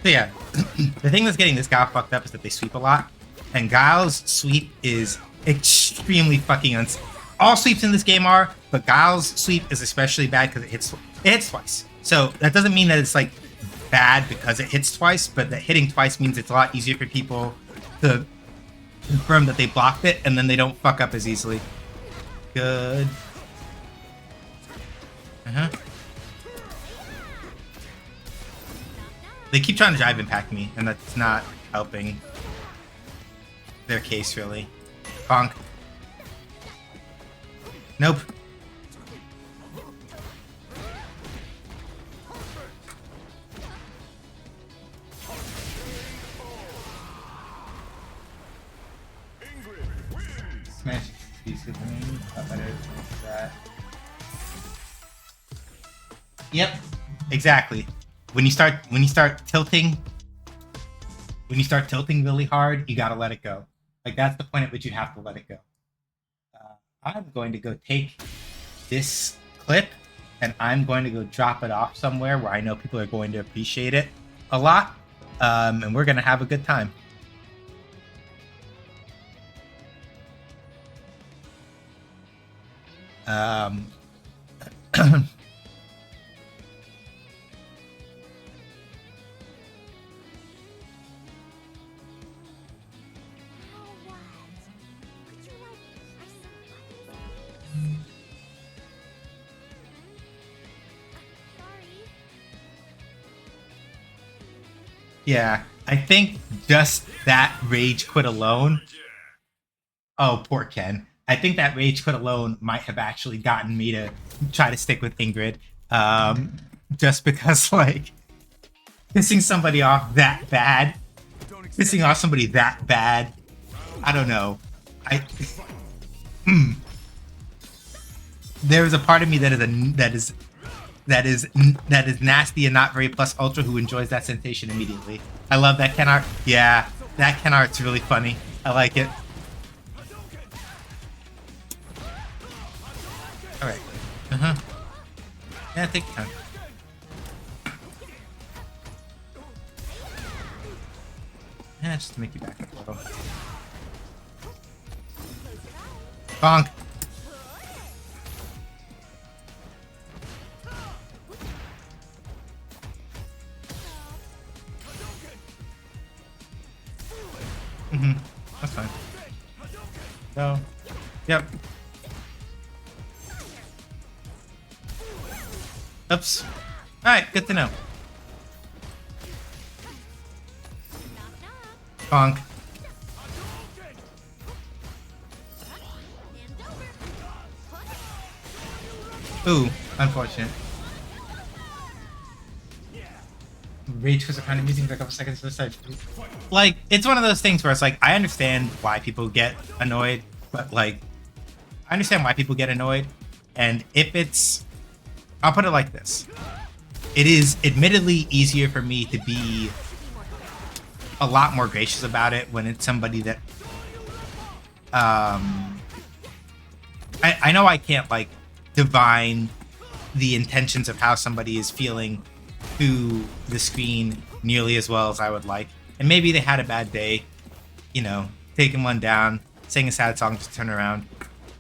yeah, the thing that's getting this Guile fucked up is that they sweep a lot, and Guile's sweep is extremely fucking all sweeps in this game are, but Guile's sweep is especially bad because it hits twice. So that doesn't mean that it's like bad because it hits twice, but that hitting twice means it's a lot easier for people to confirm that they blocked it, and then they don't fuck up as easily. Good. They keep trying to drive impact me, and that's not helping their case, really. Bonk. Nope. Smash these good things. How better is that? Yep, exactly. When you start tilting really hard, you gotta let it go. Like, that's the point at which you have to let it go. I'm going to go take this clip and I'm going to go drop it off somewhere where I know people are going to appreciate it a lot, and we're gonna have a good time. Yeah, I think just that rage quit alone. Oh, poor Ken. I think that rage quit alone might have actually gotten me to try to stick with Ingrid. Just because, like, pissing somebody off that bad, I don't know. There is a part of me that is nasty and not very plus ultra who enjoys that sensation immediately. I love that Ken art. Yeah, that Ken art's really funny. I like it. Alright. Yeah, take your time. Yeah, just to make you back up a little. Bonk. That's fine. So, yep. Oops. Alright, good to know. Bonk. Ooh, unfortunate. Rage was kind of amusing for a couple seconds to the side. Like, it's one of those things where it's like, I understand why people get annoyed, but like, I understand why people get annoyed. And if it's, I'll put it like this. It is admittedly easier for me to be a lot more gracious about it when it's somebody that, I know I can't like divine the intentions of how somebody is feeling to the screen nearly as well as I would like. And maybe they had a bad day, you know, taking one down, sing a sad song, just turn around.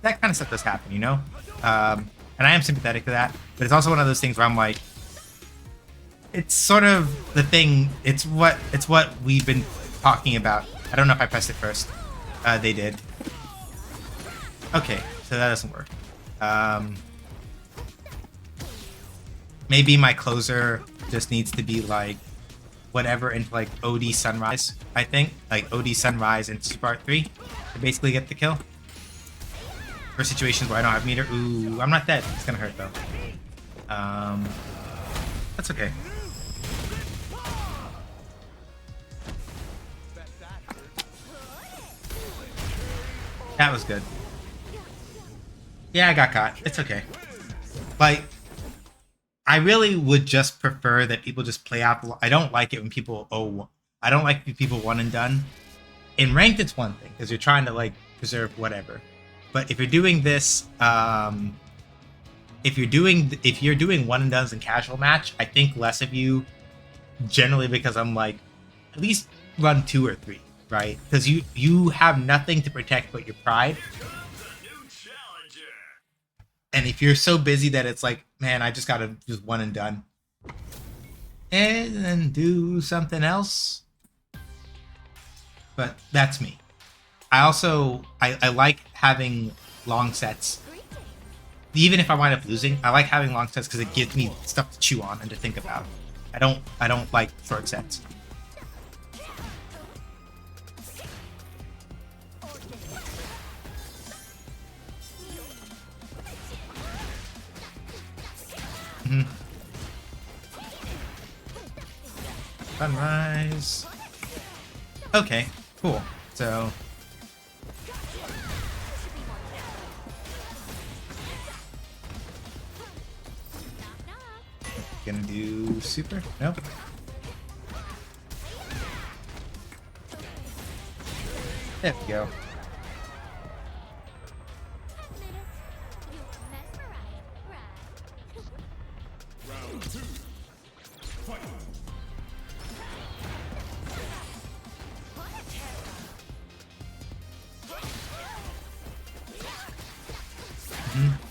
That kind of stuff does happen, you know? And I am sympathetic to that, but it's also one of those things where I'm like, it's sort of the thing, it's what we've been talking about. I don't know if I pressed it first. They did. Okay, so that doesn't work. Maybe my closer just needs to be like whatever into like OD Sunrise, I think. Like OD Sunrise into Super Art 3 to basically get the kill. For situations where I don't have meter. Ooh, I'm not dead. It's gonna hurt though. That's okay. That was good. Yeah, I got caught. It's okay. Like, I really would just prefer that people just play out the... I don't like it when people... I don't like people one and done. In ranked, it's one thing, because you're trying to, like, preserve whatever. But if you're doing this... if you're doing one and dones in casual match, I think less of you, generally because I'm like, at least run 2 or 3, right? Because you have nothing to protect but your pride. And if you're so busy that it's like, man, I just gotta just one and done, and then do something else. But that's me. I also I like having long sets. Even if I wind up losing, I like having long sets because it gives me stuff to chew on and to think about. I don't like short sets. Mm-hmm. Sunrise. Okay, cool. So gonna do super? Nope. There we go. Round 2. Fight. Mm-hmm.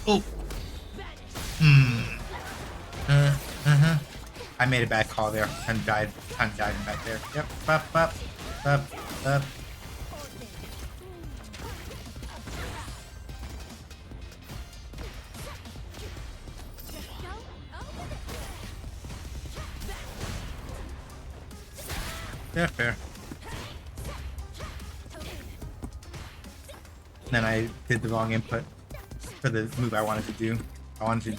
Oh. Uh-huh. I made a bad call there and died back there. Yep. Up, up, up, up. Yeah, fair. Then I did the wrong input for the move I wanted to do. I wanted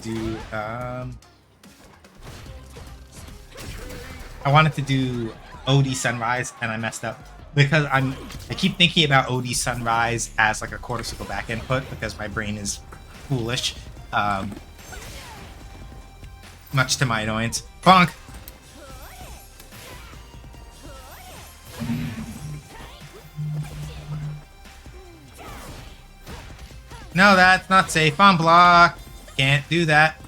to do OD Sunrise, and I messed up because I keep thinking about OD Sunrise as like a quarter circle back input because my brain is foolish, much to my annoyance. Bonk. No, that's not safe on block. Can't do that.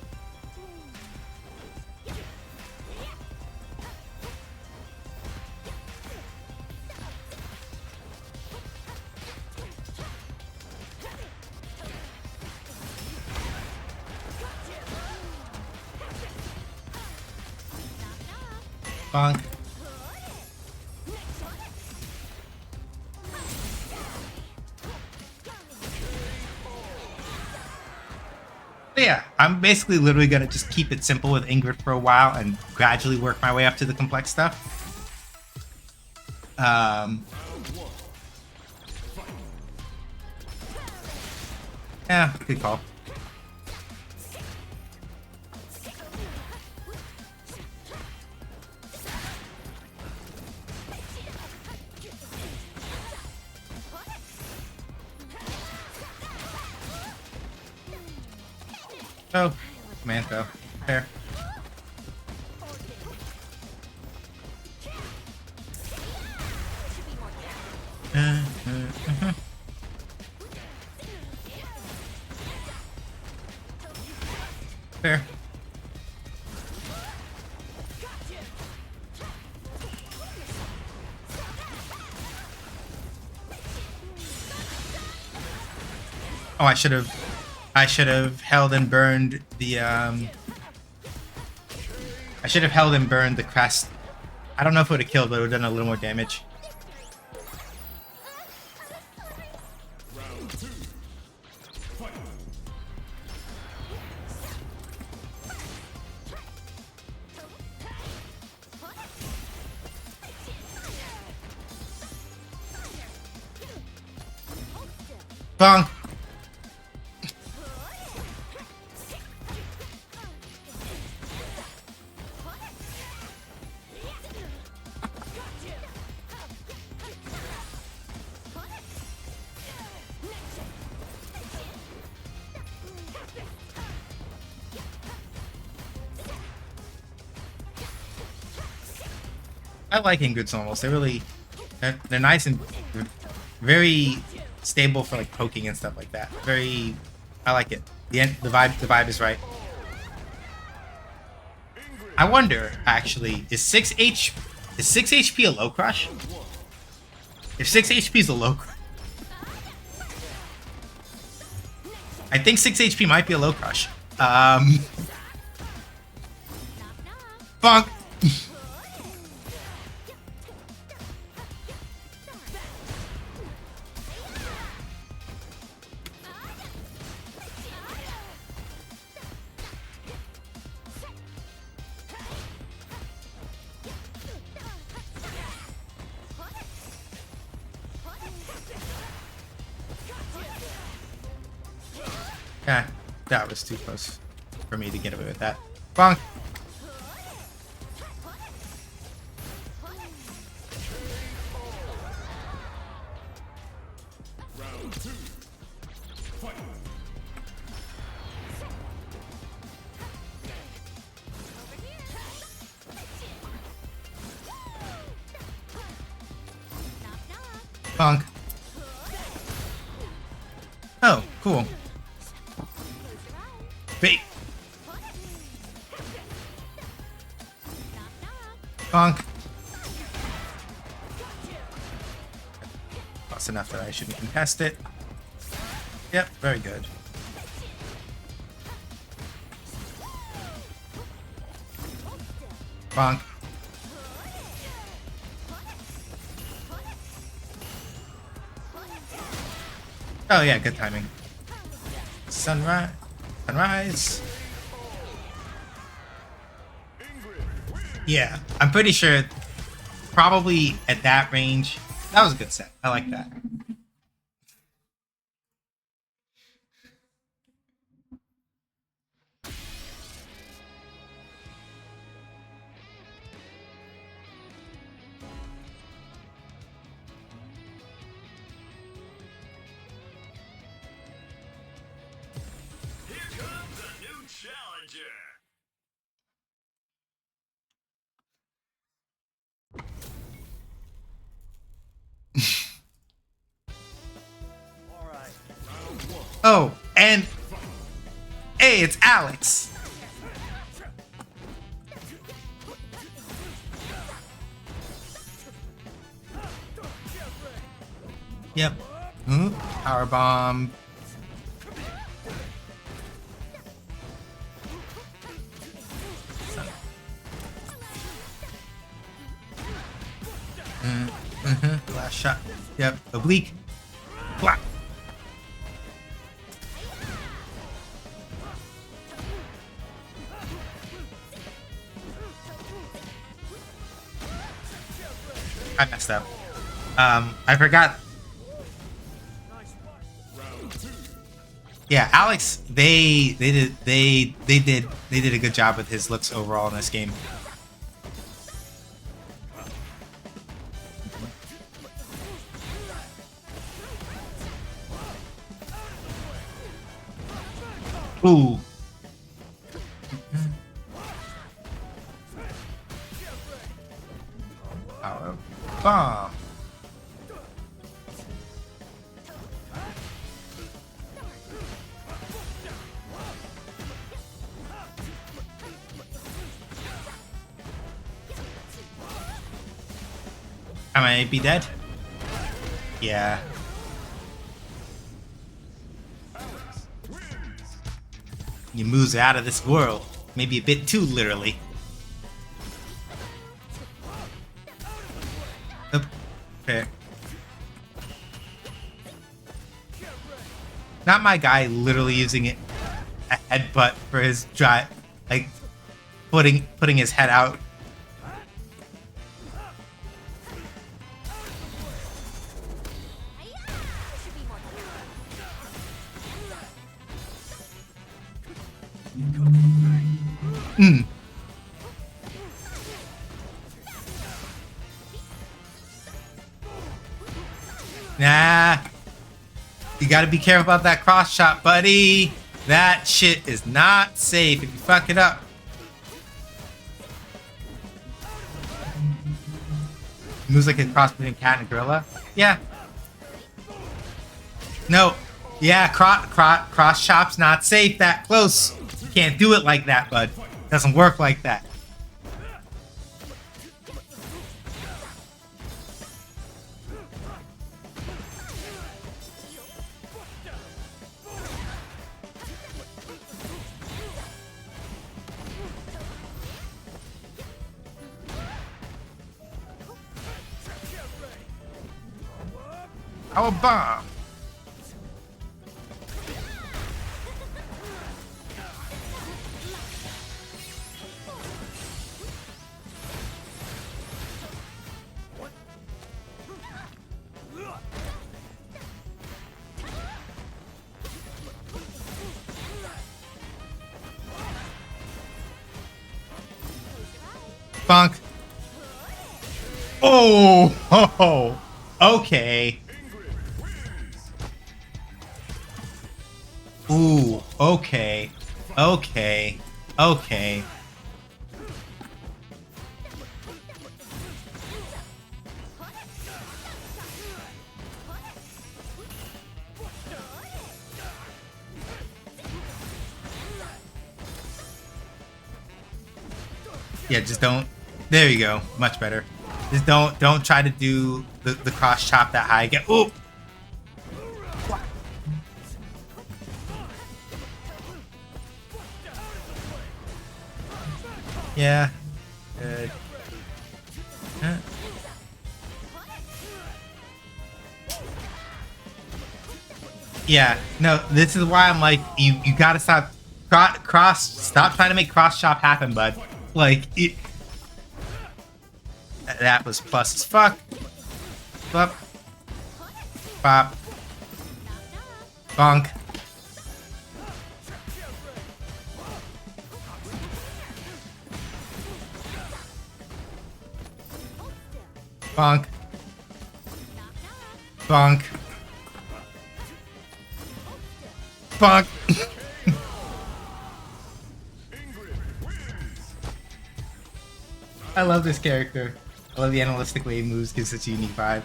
Bonk. But yeah, I'm basically literally gonna just keep it simple with Ingrid for a while and gradually work my way up to the complex stuff. Yeah, good call. Oh, Mantho. Fair. Fair. Oh, I should have held and burned the I should have held and burned the crest. I don't know if it would have killed, but it would have done a little more damage. Round 2. Fight. Bonk. I like Ingrid's normals. They're nice and very stable for like poking and stuff like that. I like it. The vibe is right. I wonder actually, is 6H Is 6 HP a low crush? If 6 HP is a low crush, I think 6 HP might be a low crush. Bonk. Yeah, that was too close for me to get away with that. Bonk. Round 2. Fight. Bonk. Oh, cool. Bait. Bonk. That's enough that I shouldn't contest it. Yep, very good. Bonk. Oh yeah, good timing. Sunrise. Sunrise. Yeah, I'm pretty sure probably at that range. That was a good set. I like that. Oh, and hey, it's Alex. Yep. Power bomb. Last shot. Yep. Oblique. Black. I messed up. I forgot. Yeah, Alex. They did a good job with his looks overall in this game. Ooh. Power bomb. I might be dead. Yeah. Your moves are out of this world. Maybe a bit too literally. Oop. Fair. Not my guy literally using it a headbutt for his drive, like putting his head out. Nah. You gotta be careful about that cross shot, buddy. That shit is not safe if you fuck it up. Moves like a cross between a cat and a gorilla. Yeah. No. Yeah, cross chop's not safe that close. You can't do it like that, bud. Doesn't work like that. Power bomb. Bonk. Oh, ho, ho. Okay. Ooh, okay. Okay. Okay. Yeah, just don't. There you go. Much better. Just don't try to do the cross chop that high. Get ooh. Yeah. Good. Huh. Yeah. No, this is why I'm like you gotta stop stop trying to make cross chop happen, bud. Like it. That was plus as fuck. Bop. Bop. Bonk. Bonk. Bonk. Bonk. I love this character. I love the analytic wave moves, gives such a unique vibe.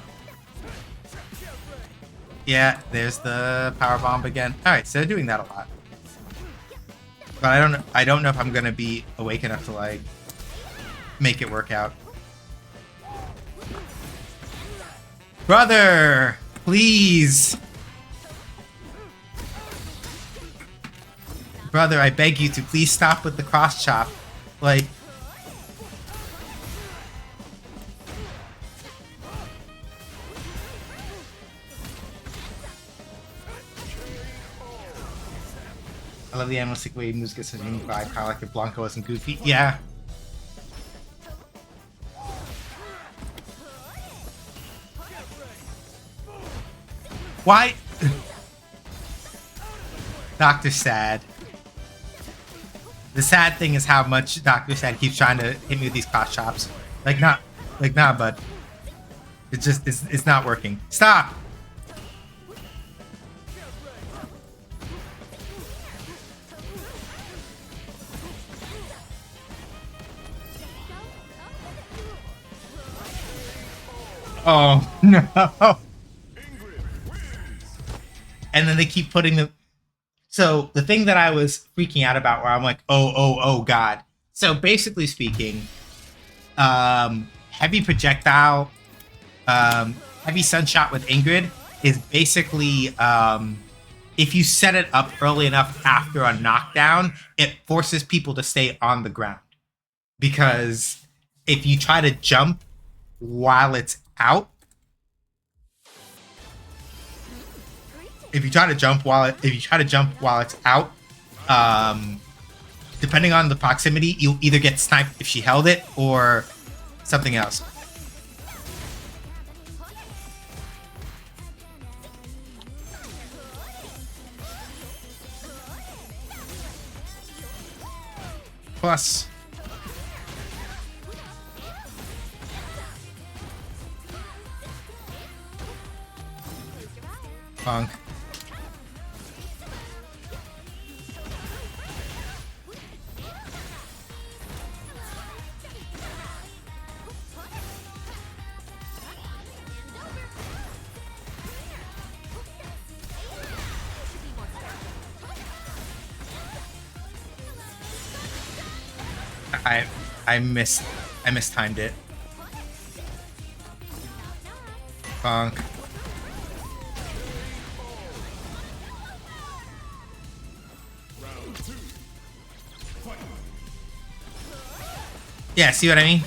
Yeah, there's the power bomb again. Alright, so they're doing that a lot. But I don't know if I'm gonna be awake enough to like make it work out. Brother! Please! Brother, I beg you to please stop with the cross chop. Like, I love the animalistic way moves get such a unique vibe, kind of like if Blanco wasn't goofy. Yeah. Why? Dr. Sad. The sad thing is how much Dr. Sad keeps trying to hit me with these cross chops. Like, nah, bud. It's not working. Stop! Oh, no. And then they keep putting the... So the thing that I was freaking out about where I'm like, oh, God. So basically speaking, heavy projectile, heavy sunshot with INGRID is basically, if you set it up early enough after a knockdown, it forces people to stay on the ground. Because if you try to jump while it's out, if you try to jump while it's out, depending on the proximity, you'll either get sniped if she held it or something else. Plus. Punk. I mistimed it. Bonk. Yeah, see what I mean?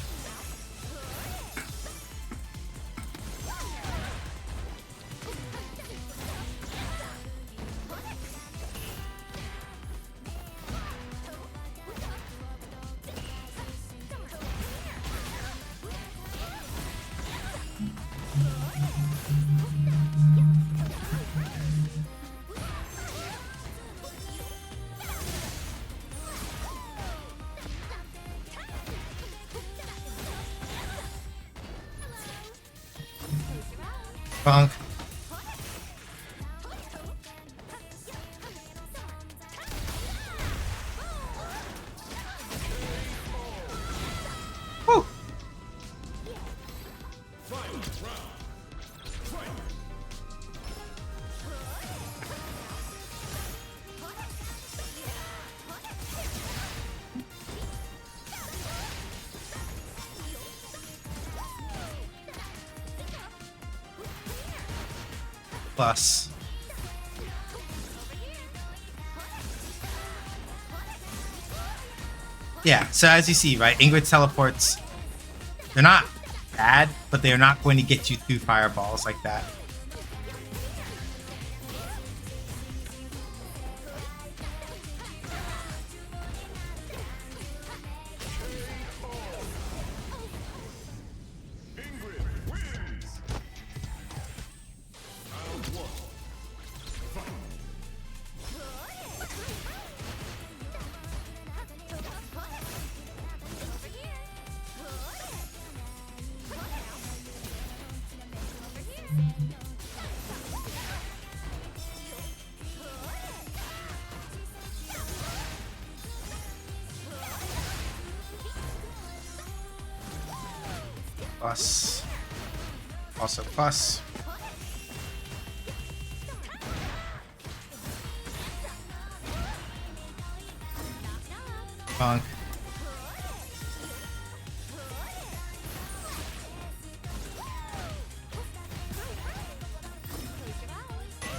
Bonk. Woo. Final round. Fight. Plus. Yeah, so as you see, right, Ingrid teleports. They're not bad, but they're not going to get you through fireballs like that. INGRID wins. Round one. Fight. Plus. Also plus. Bonk.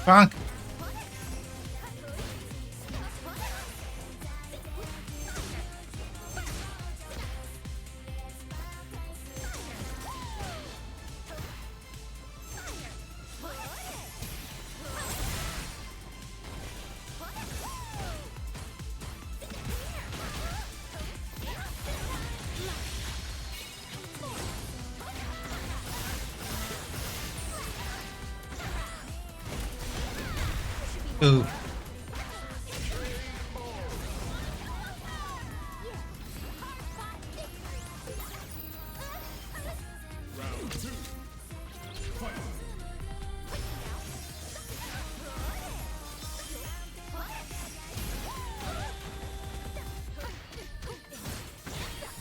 Bonk. Ooh. Round two. Fight.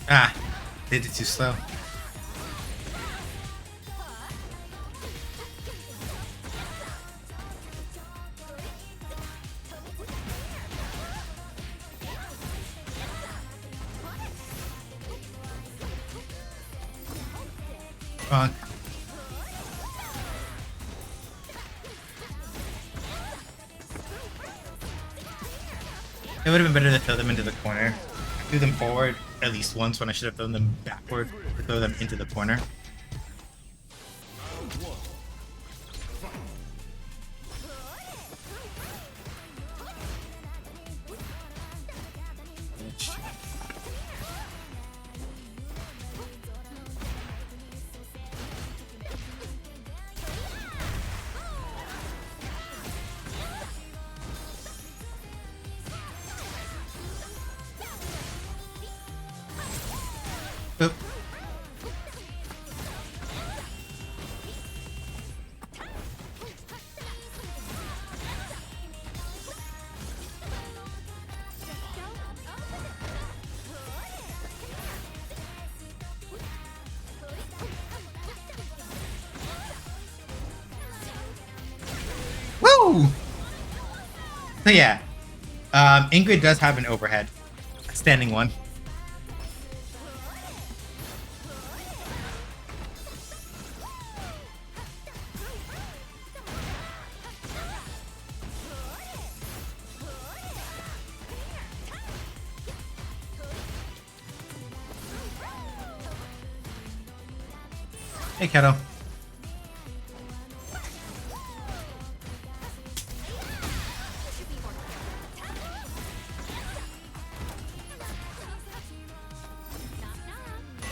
Ah, did it too slow. Bonk. It would have been better to throw them into the corner. I threw them forward at least once when I should have thrown them backward to throw them into the corner. Round one. Fight. Oop. Woo! So yeah, Ingrid does have an overhead, a standing one. Hey, Kettle.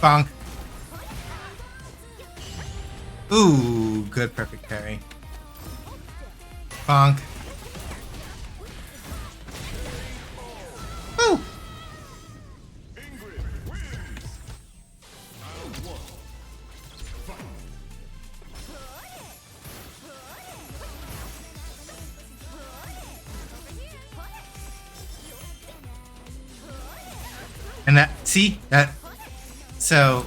Bonk. Ooh, good perfect parry. Bonk. Woo! INGRID wins. Round one. Fight. And that, see that, so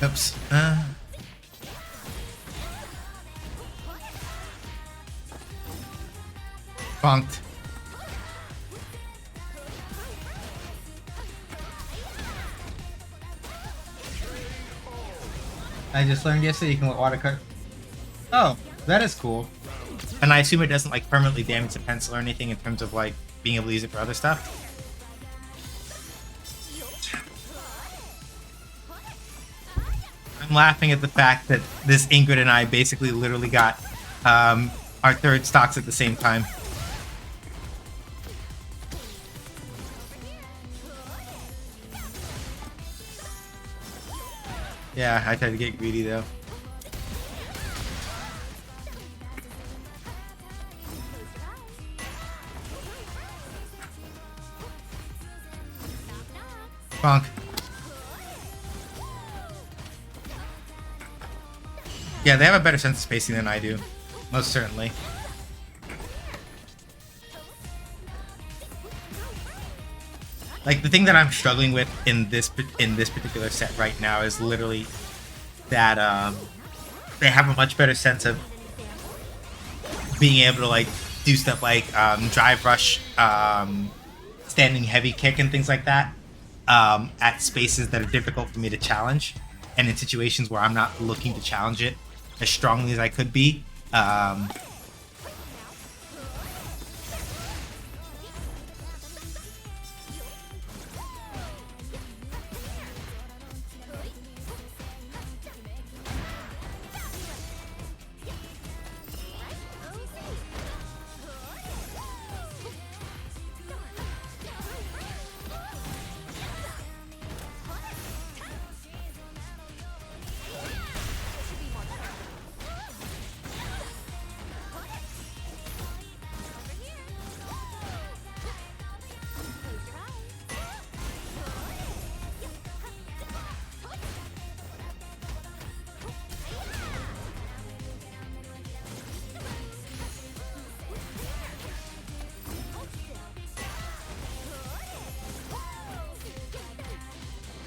oops. Bonked. I just learned yesterday you can let water cut. Oh, that is cool. And I assume it doesn't like permanently damage the pencil or anything in terms of like being able to use it for other stuff. I'm laughing at the fact that this Ingrid and I basically literally got our third stocks at the same time. Yeah, I tried to get greedy though. Bonk. Yeah, they have a better sense of spacing than I do. Most certainly. Like, the thing that I'm struggling with in this particular set right now is literally that they have a much better sense of being able to like do stuff like drive rush, standing heavy kick, and things like that at spaces that are difficult for me to challenge, and in situations where I'm not looking to challenge it as strongly as I could be.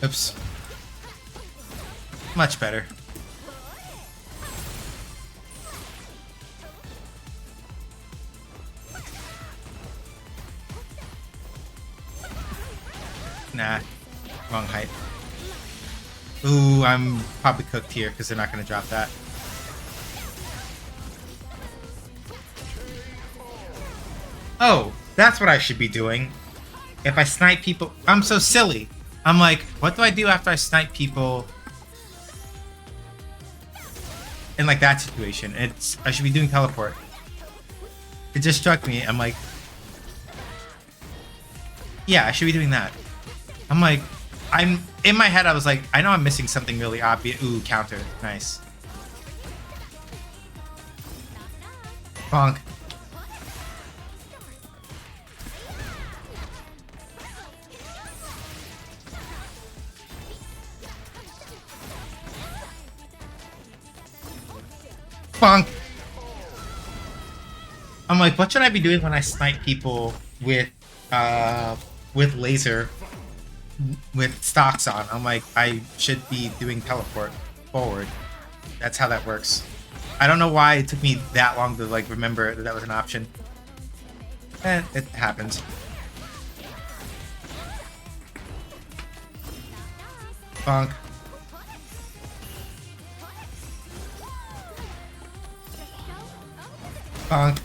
Oops. Much better. Nah. Wrong height. Ooh, I'm probably cooked here because they're not going to drop that. Oh, that's what I should be doing. If I snipe people... I'm so silly. I'm like, what do I do after I snipe people in like that situation? I should be doing teleport. It just struck me. I'm like, yeah, I should be doing that. I'm like, I'm in my head. I was like, I know I'm missing something really obvious. Ooh, counter, nice. Bonk. Bonk. I'm like, what should I be doing when I snipe people with laser with stocks on? I'm like, I should be doing teleport forward. That's how that works. I don't know why it took me that long to like remember that that was an option. It happens. Bonk. Bonk.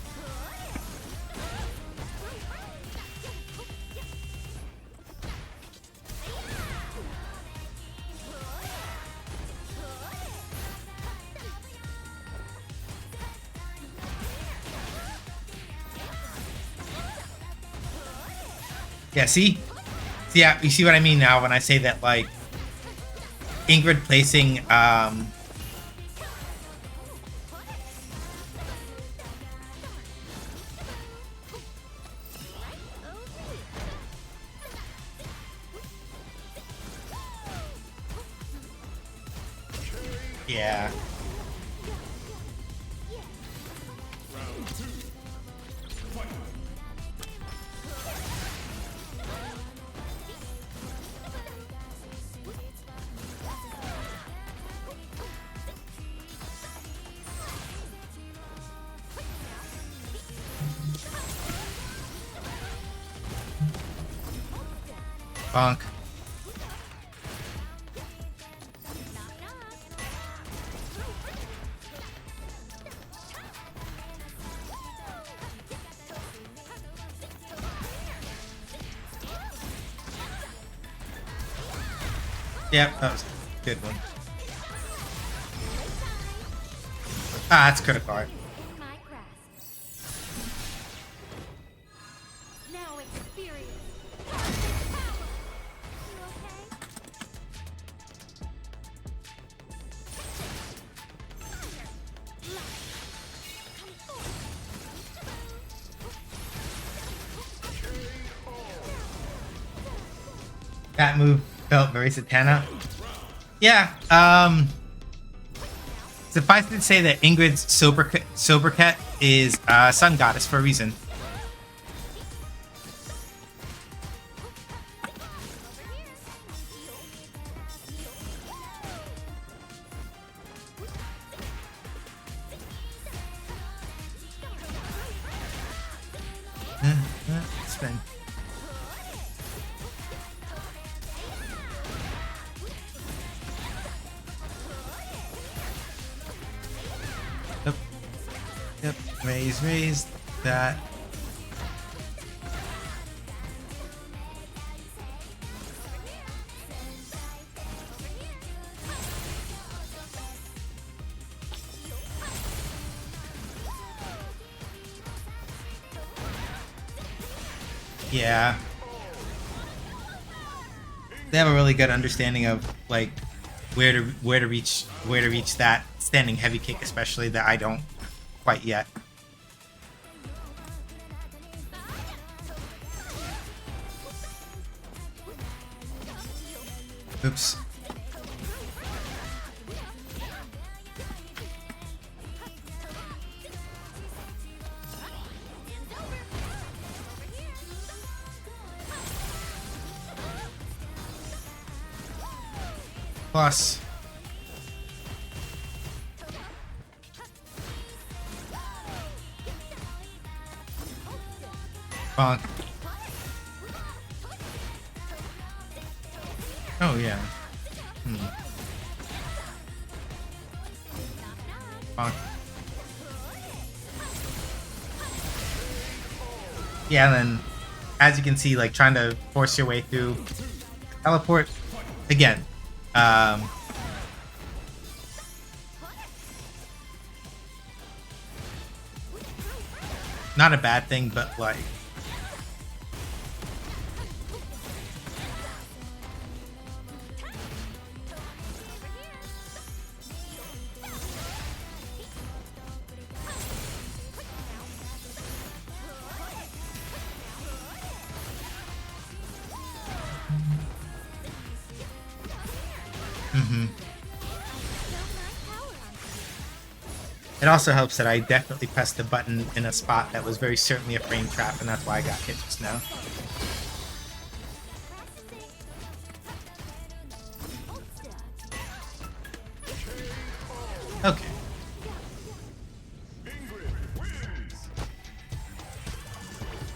Yeah, see? Yeah, you see what I mean now when I say that, like, Ingrid placing, Yeah. Round two. Fight. Bonk. Yep, that was a good one. Ah, that's critical art. In my grasp. Now experience. Cosmic power. You okay? That move felt very Satana. Yeah, suffice it to say that Ingrid's Soberket is Sun Goddess for a reason. Spin. Yep. Yep. Raise that. Yeah. They have a really good understanding of like where to reach that standing heavy kick, especially that I don't quite yet. Oops. Plus. Bonk. Oh yeah. Bonk. Yeah, and then as you can see, like trying to force your way through teleport again. Not a bad thing, but like it also helps that I definitely pressed the button in a spot that was very certainly a frame trap, and that's why I got hit just now. Okay. INGRID wins.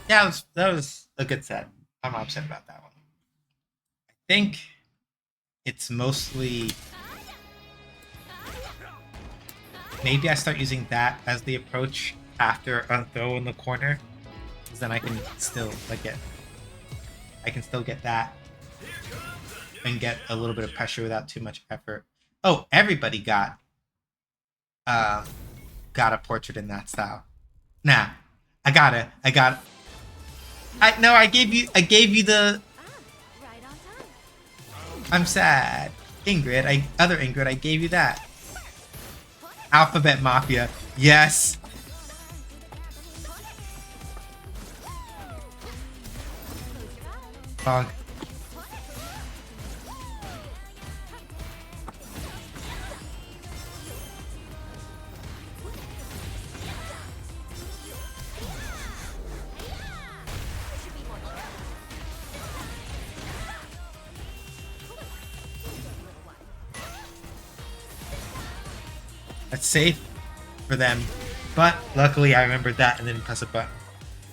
Yeah, that was a good set. I'm not upset about that one. I think it's mostly... Maybe I start using that as the approach after a throw in the corner, because then I can still I can still get that and get a little bit of pressure without too much effort. Oh, everybody got a portrait in that style. Nah, I gave you the. Right on time. I'm sad, Ingrid. Other Ingrid, I gave you that. Alphabet Mafia. Yes. Bonk. That's safe for them. But luckily I remembered that and didn't press a button.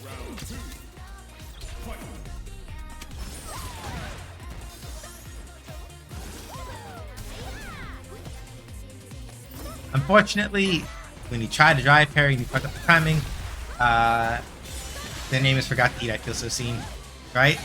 Round two. Fight. Unfortunately, when you try to drive parry and you fuck up the timing, their name is Forgot to Eat. I feel so seen. Right?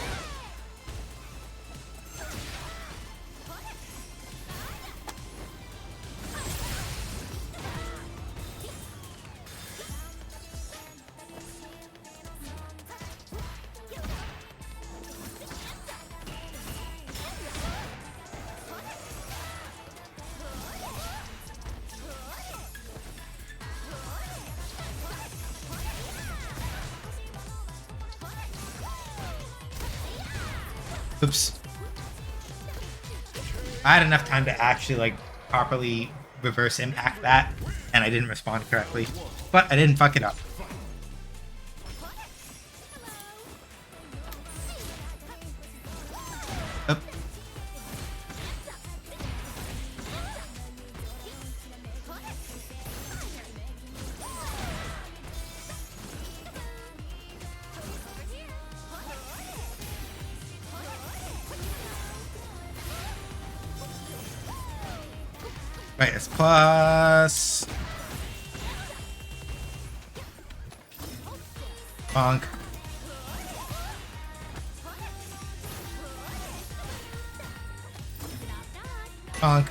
Oops. I had enough time to actually like properly reverse impact that, and I didn't respond correctly. But I didn't fuck it up. Oop. Right, it's plus. Bonk. Bonk.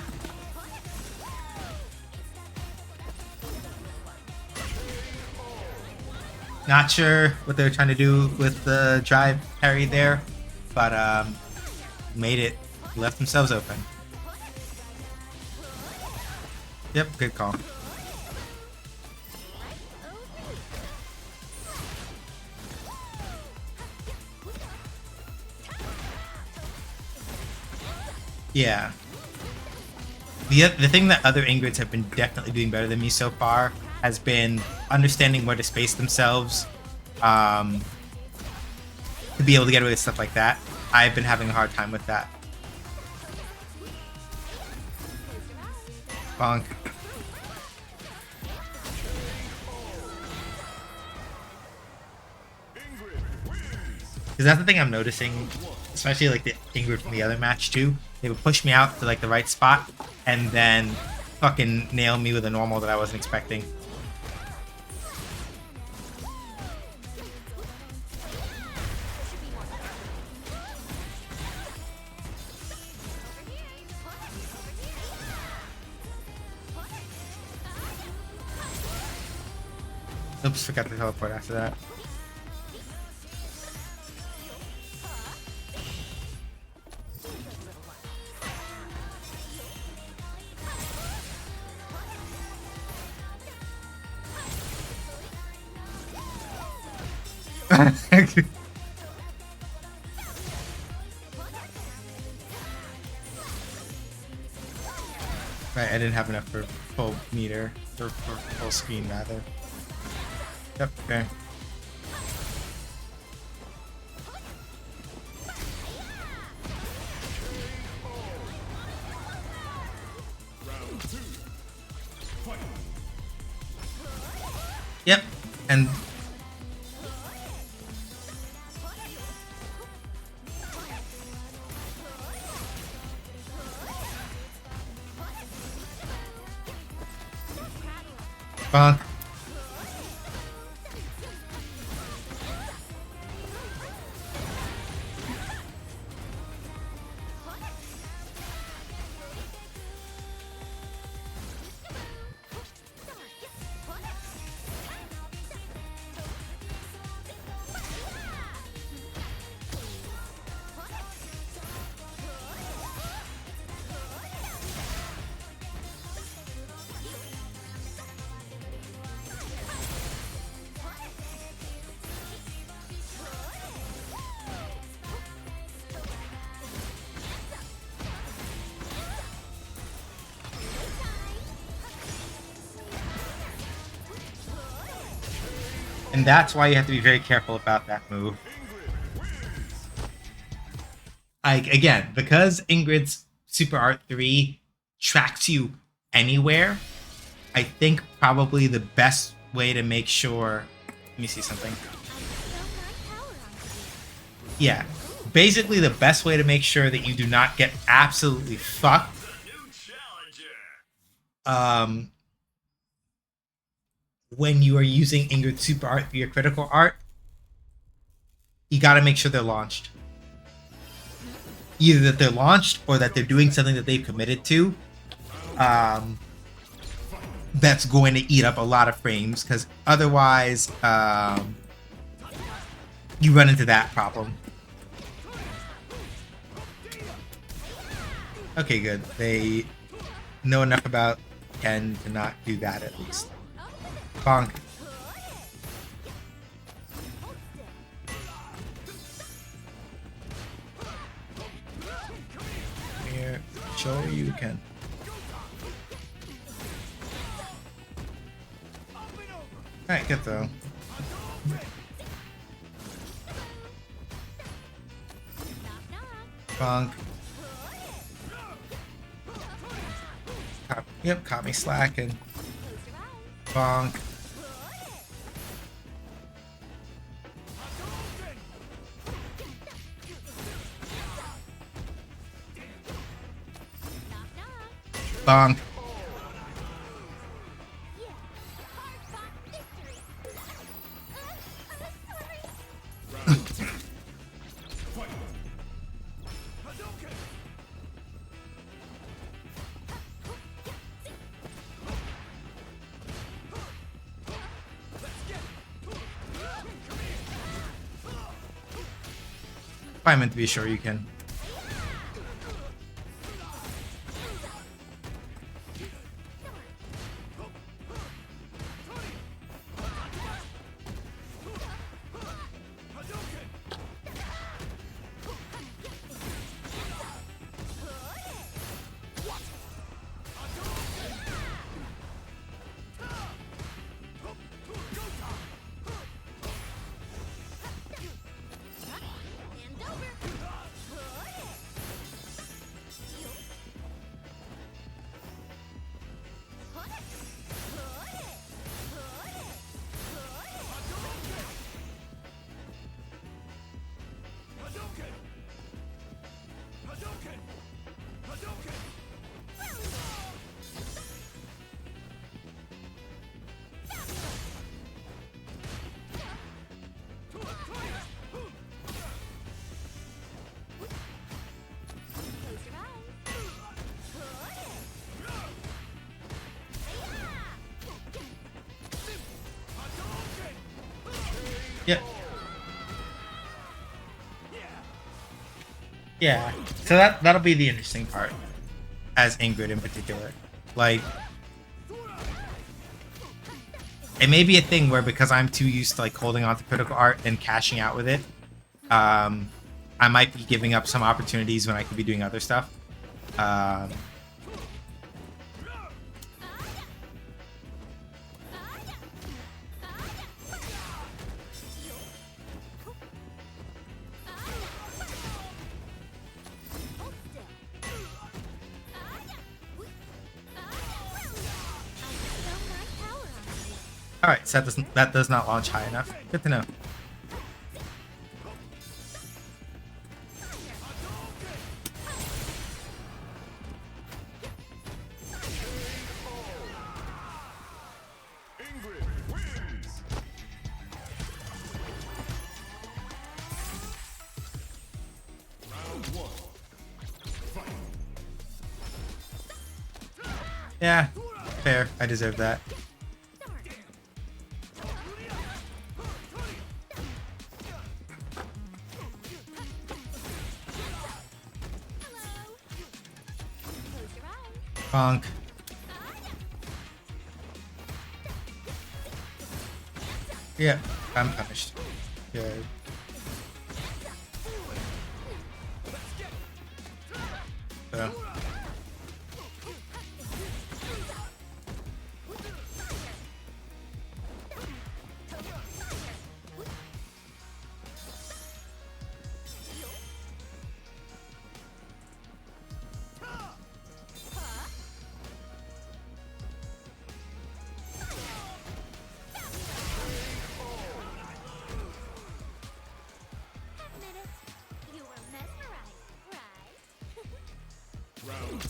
Not sure what they were trying to do with the drive parry there, but made it. Left themselves open. Yep, good call. Yeah. The thing that other Ingrids have been definitely doing better than me so far has been understanding where to space themselves to be able to get away with stuff like that. I've been having a hard time with that. Bonk. Because that's the thing I'm noticing, especially like the Ingrid from the other match too. They would push me out to like the right spot and then fucking nail me with a normal that I wasn't expecting. Oops, forgot to teleport after that. Right, I didn't have enough for full meter, or for full screen rather. Yep, okay. Round two. Fight. Yep, and bonk. And that's why you have to be very careful about that move. Like, again, because Ingrid's Super Art 3 tracks you anywhere, I think probably the best way to make sure. Let me see something. I bestow my power on you. Yeah. Basically, the best way to make sure that you do not get absolutely fucked New challenger. um, when you are using Ingrid Super Art for your critical art, you got to make sure they're launched. Either that they're launched or that they're doing something that they've committed to. That's going to eat up a lot of frames because otherwise you run into that problem. Okay, good. They know enough about Ken to not do that at least. Bonk. Come here. Show you Ken. Alright, good though. Bonk. Yep, caught me slacking. Bonk. Bonk. I meant to be sure you can. Yep. Yeah. So that'll be the interesting part, as Ingrid in particular. Like, it may be a thing where because I'm too used to like holding on to critical art and cashing out with it, I might be giving up some opportunities when I could be doing other stuff. All right, so that does not launch high enough. Good to know. INGRID wins. Round one. Fight. Yeah, fair. I deserve that. Bonk. Yeah, I'm punished. Good. So. Over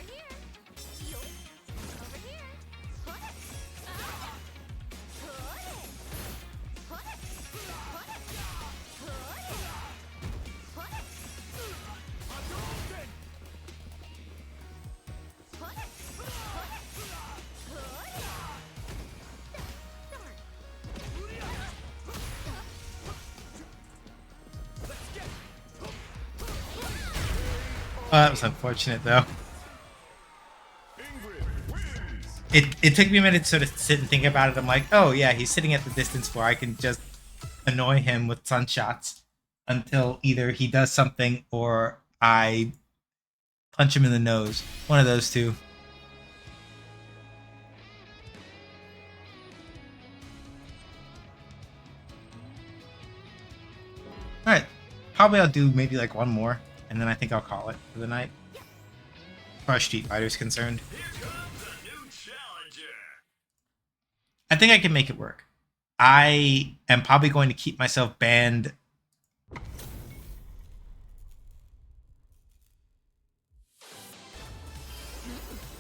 here. Yup. Over here. Put it. Put it. Put it. Put it. Put it. Put it. Put it. Put it. That was unfortunate, though. INGRID wins. It took me a minute to sort of sit and think about it. I'm like, oh yeah, he's sitting at the distance where I can just annoy him with sunshots until either he does something or I punch him in the nose. One of those two. Alright. Probably I'll do maybe like one more, and then I think I'll call it for the night. As far as Street Fighter is concerned. Here comes a new challenger. I think I can make it work. I am probably going to keep myself banned.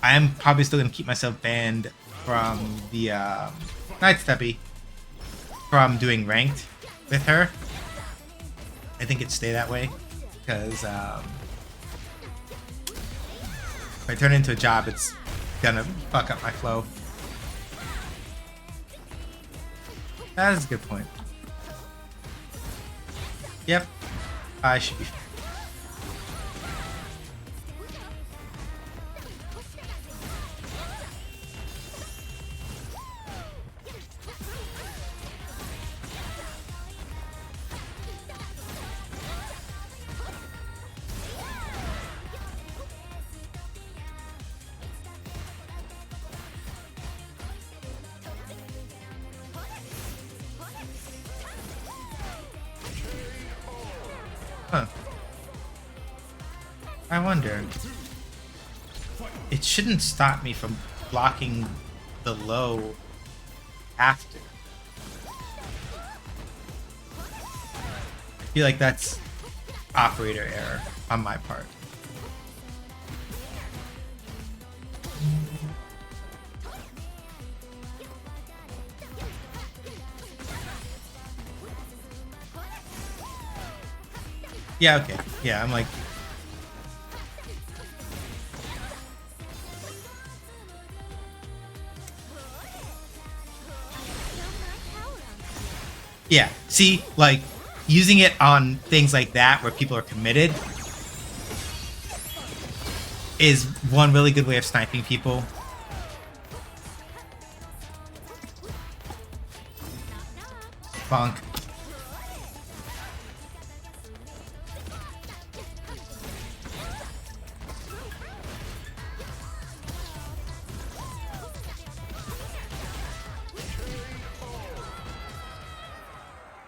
I am probably still going to keep myself banned from the Night Steppy from doing ranked with her. I think it'd stay that way because if I turn it into a job, it's gonna fuck up my flow. That is a good point. Yep, I should be. Huh. I wonder. It shouldn't stop me from blocking the low after. I feel like that's operator error on my part. Yeah, okay. Yeah, I'm like... Yeah, see, like, using it on things like that where people are committed is one really good way of sniping people. Bonk.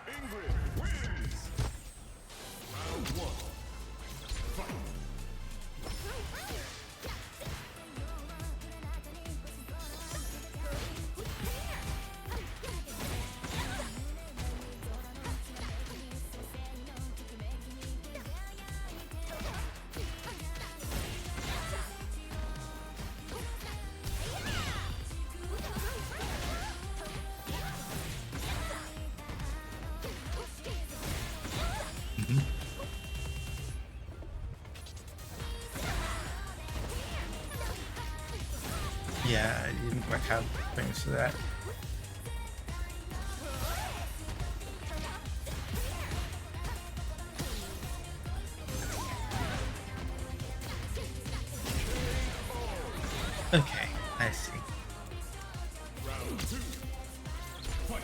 INGRID wins. Round one. Fight. Yeah, I didn't quite have things for that. Okay, I see. Round two. Fight.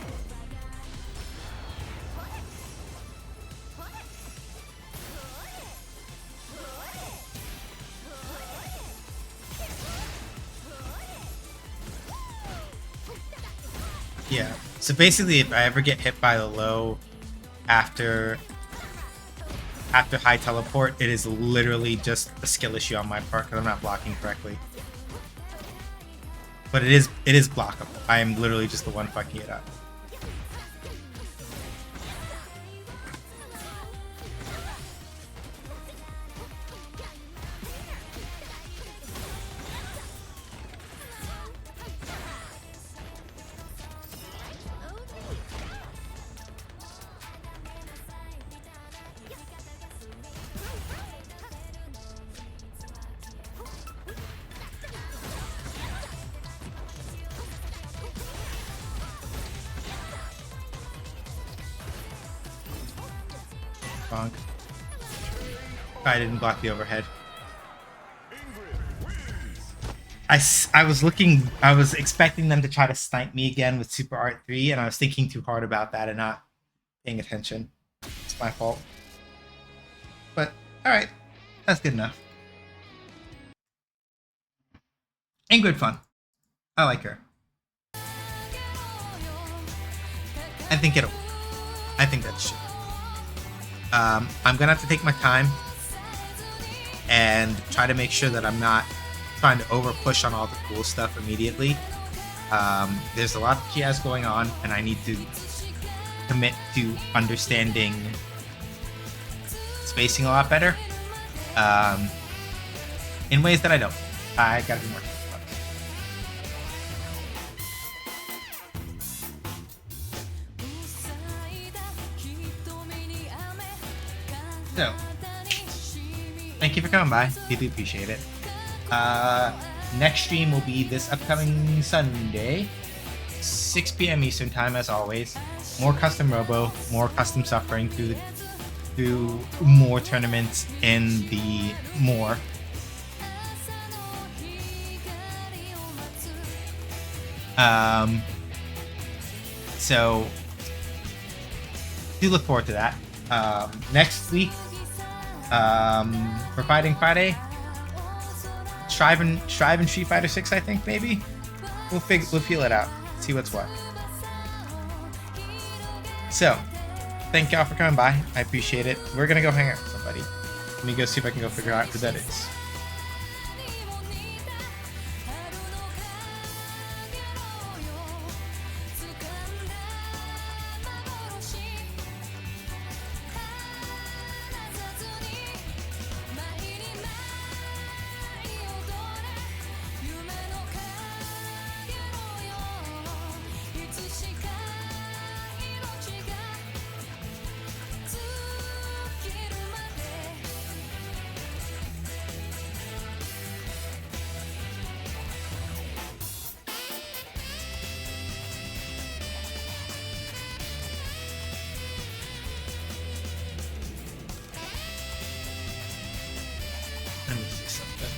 Yeah, so basically if I ever get hit by the low after after high teleport, it is literally just a skill issue on my part because I'm not blocking correctly. But it is blockable. I am literally just the one fucking it up. Bonk. I didn't block the overhead. I was expecting them to try to snipe me again with Super Art 3, and I was thinking too hard about that and not paying attention. It's my fault. But, alright. That's good enough. Ingrid fun. I like her. I think it'll. I think that should. I'm gonna have to take my time and try to make sure that I'm not trying to over push on all the cool stuff immediately. There's a lot that she has going on, and I need to commit to understanding spacing a lot better in ways that I don't. I gotta be more careful. So, thank you for coming by. Deeply appreciate it. Next stream will be this upcoming Sunday, 6 p.m. Eastern time, as always. More custom robo, more custom suffering through more tournaments in the more. So do look forward to that. Next week, for Fighting Friday, Strive and Street Fighter 6, I think, maybe. We'll feel it out. See what's what. So, thank y'all for coming by. I appreciate it. We're gonna go hang out with somebody. Let me go see if I can go figure out who that is. Let me see something.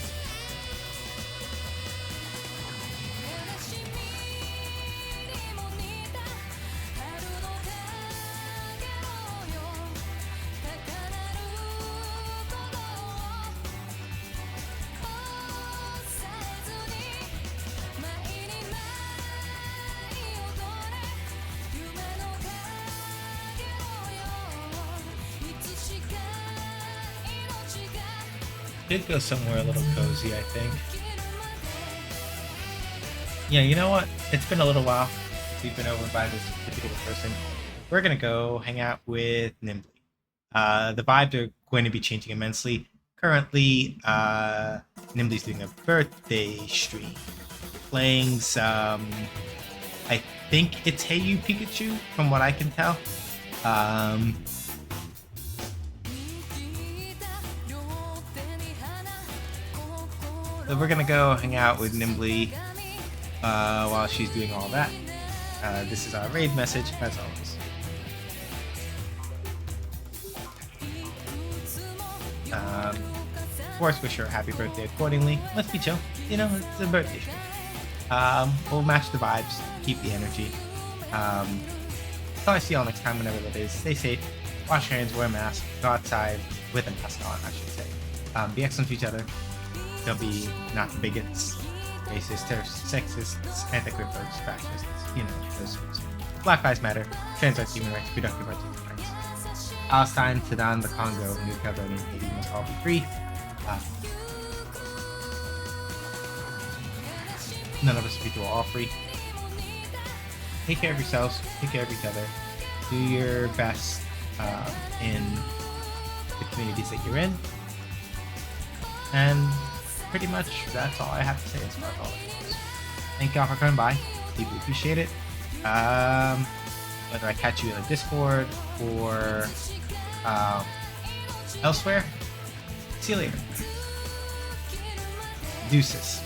Did go somewhere a little cozy, I think. Yeah, you know what? It's been a little while since we've been over by this particular person. We're gonna go hang out with Nimbly. The vibes are going to be changing immensely. Currently, Nimbly's doing a birthday stream, playing some. I think it's Hey You Pikachu, from what I can tell. So we're gonna go hang out with Nimbly while she's doing all that. This is our raid message, as always. Of course, wish her a happy birthday accordingly. Let's be chill. You know, it's a birthday stream. We'll match the vibes, keep the energy. So I see y'all next time, whenever that is. Stay safe, wash your hands, wear a mask, go outside with a mask on, I should say. Be excellent to each other. Don't be not the bigots, racist, sexists, anti-crippers, fascists, you know, those sorts. Black Lives Matter, trans rights, human rights, productive rights, human rights. Palestine, Sudan, the Congo, New Caledonia, and Haiti must all be free. None of us are equal, all free. Take care of yourselves, take care of each other, do your best in the communities that you're in, and pretty much that's all I have to say as far as all that goes. Thank y'all for coming by, deeply appreciate it. Whether I catch you in a Discord or elsewhere, see you later. Deuces.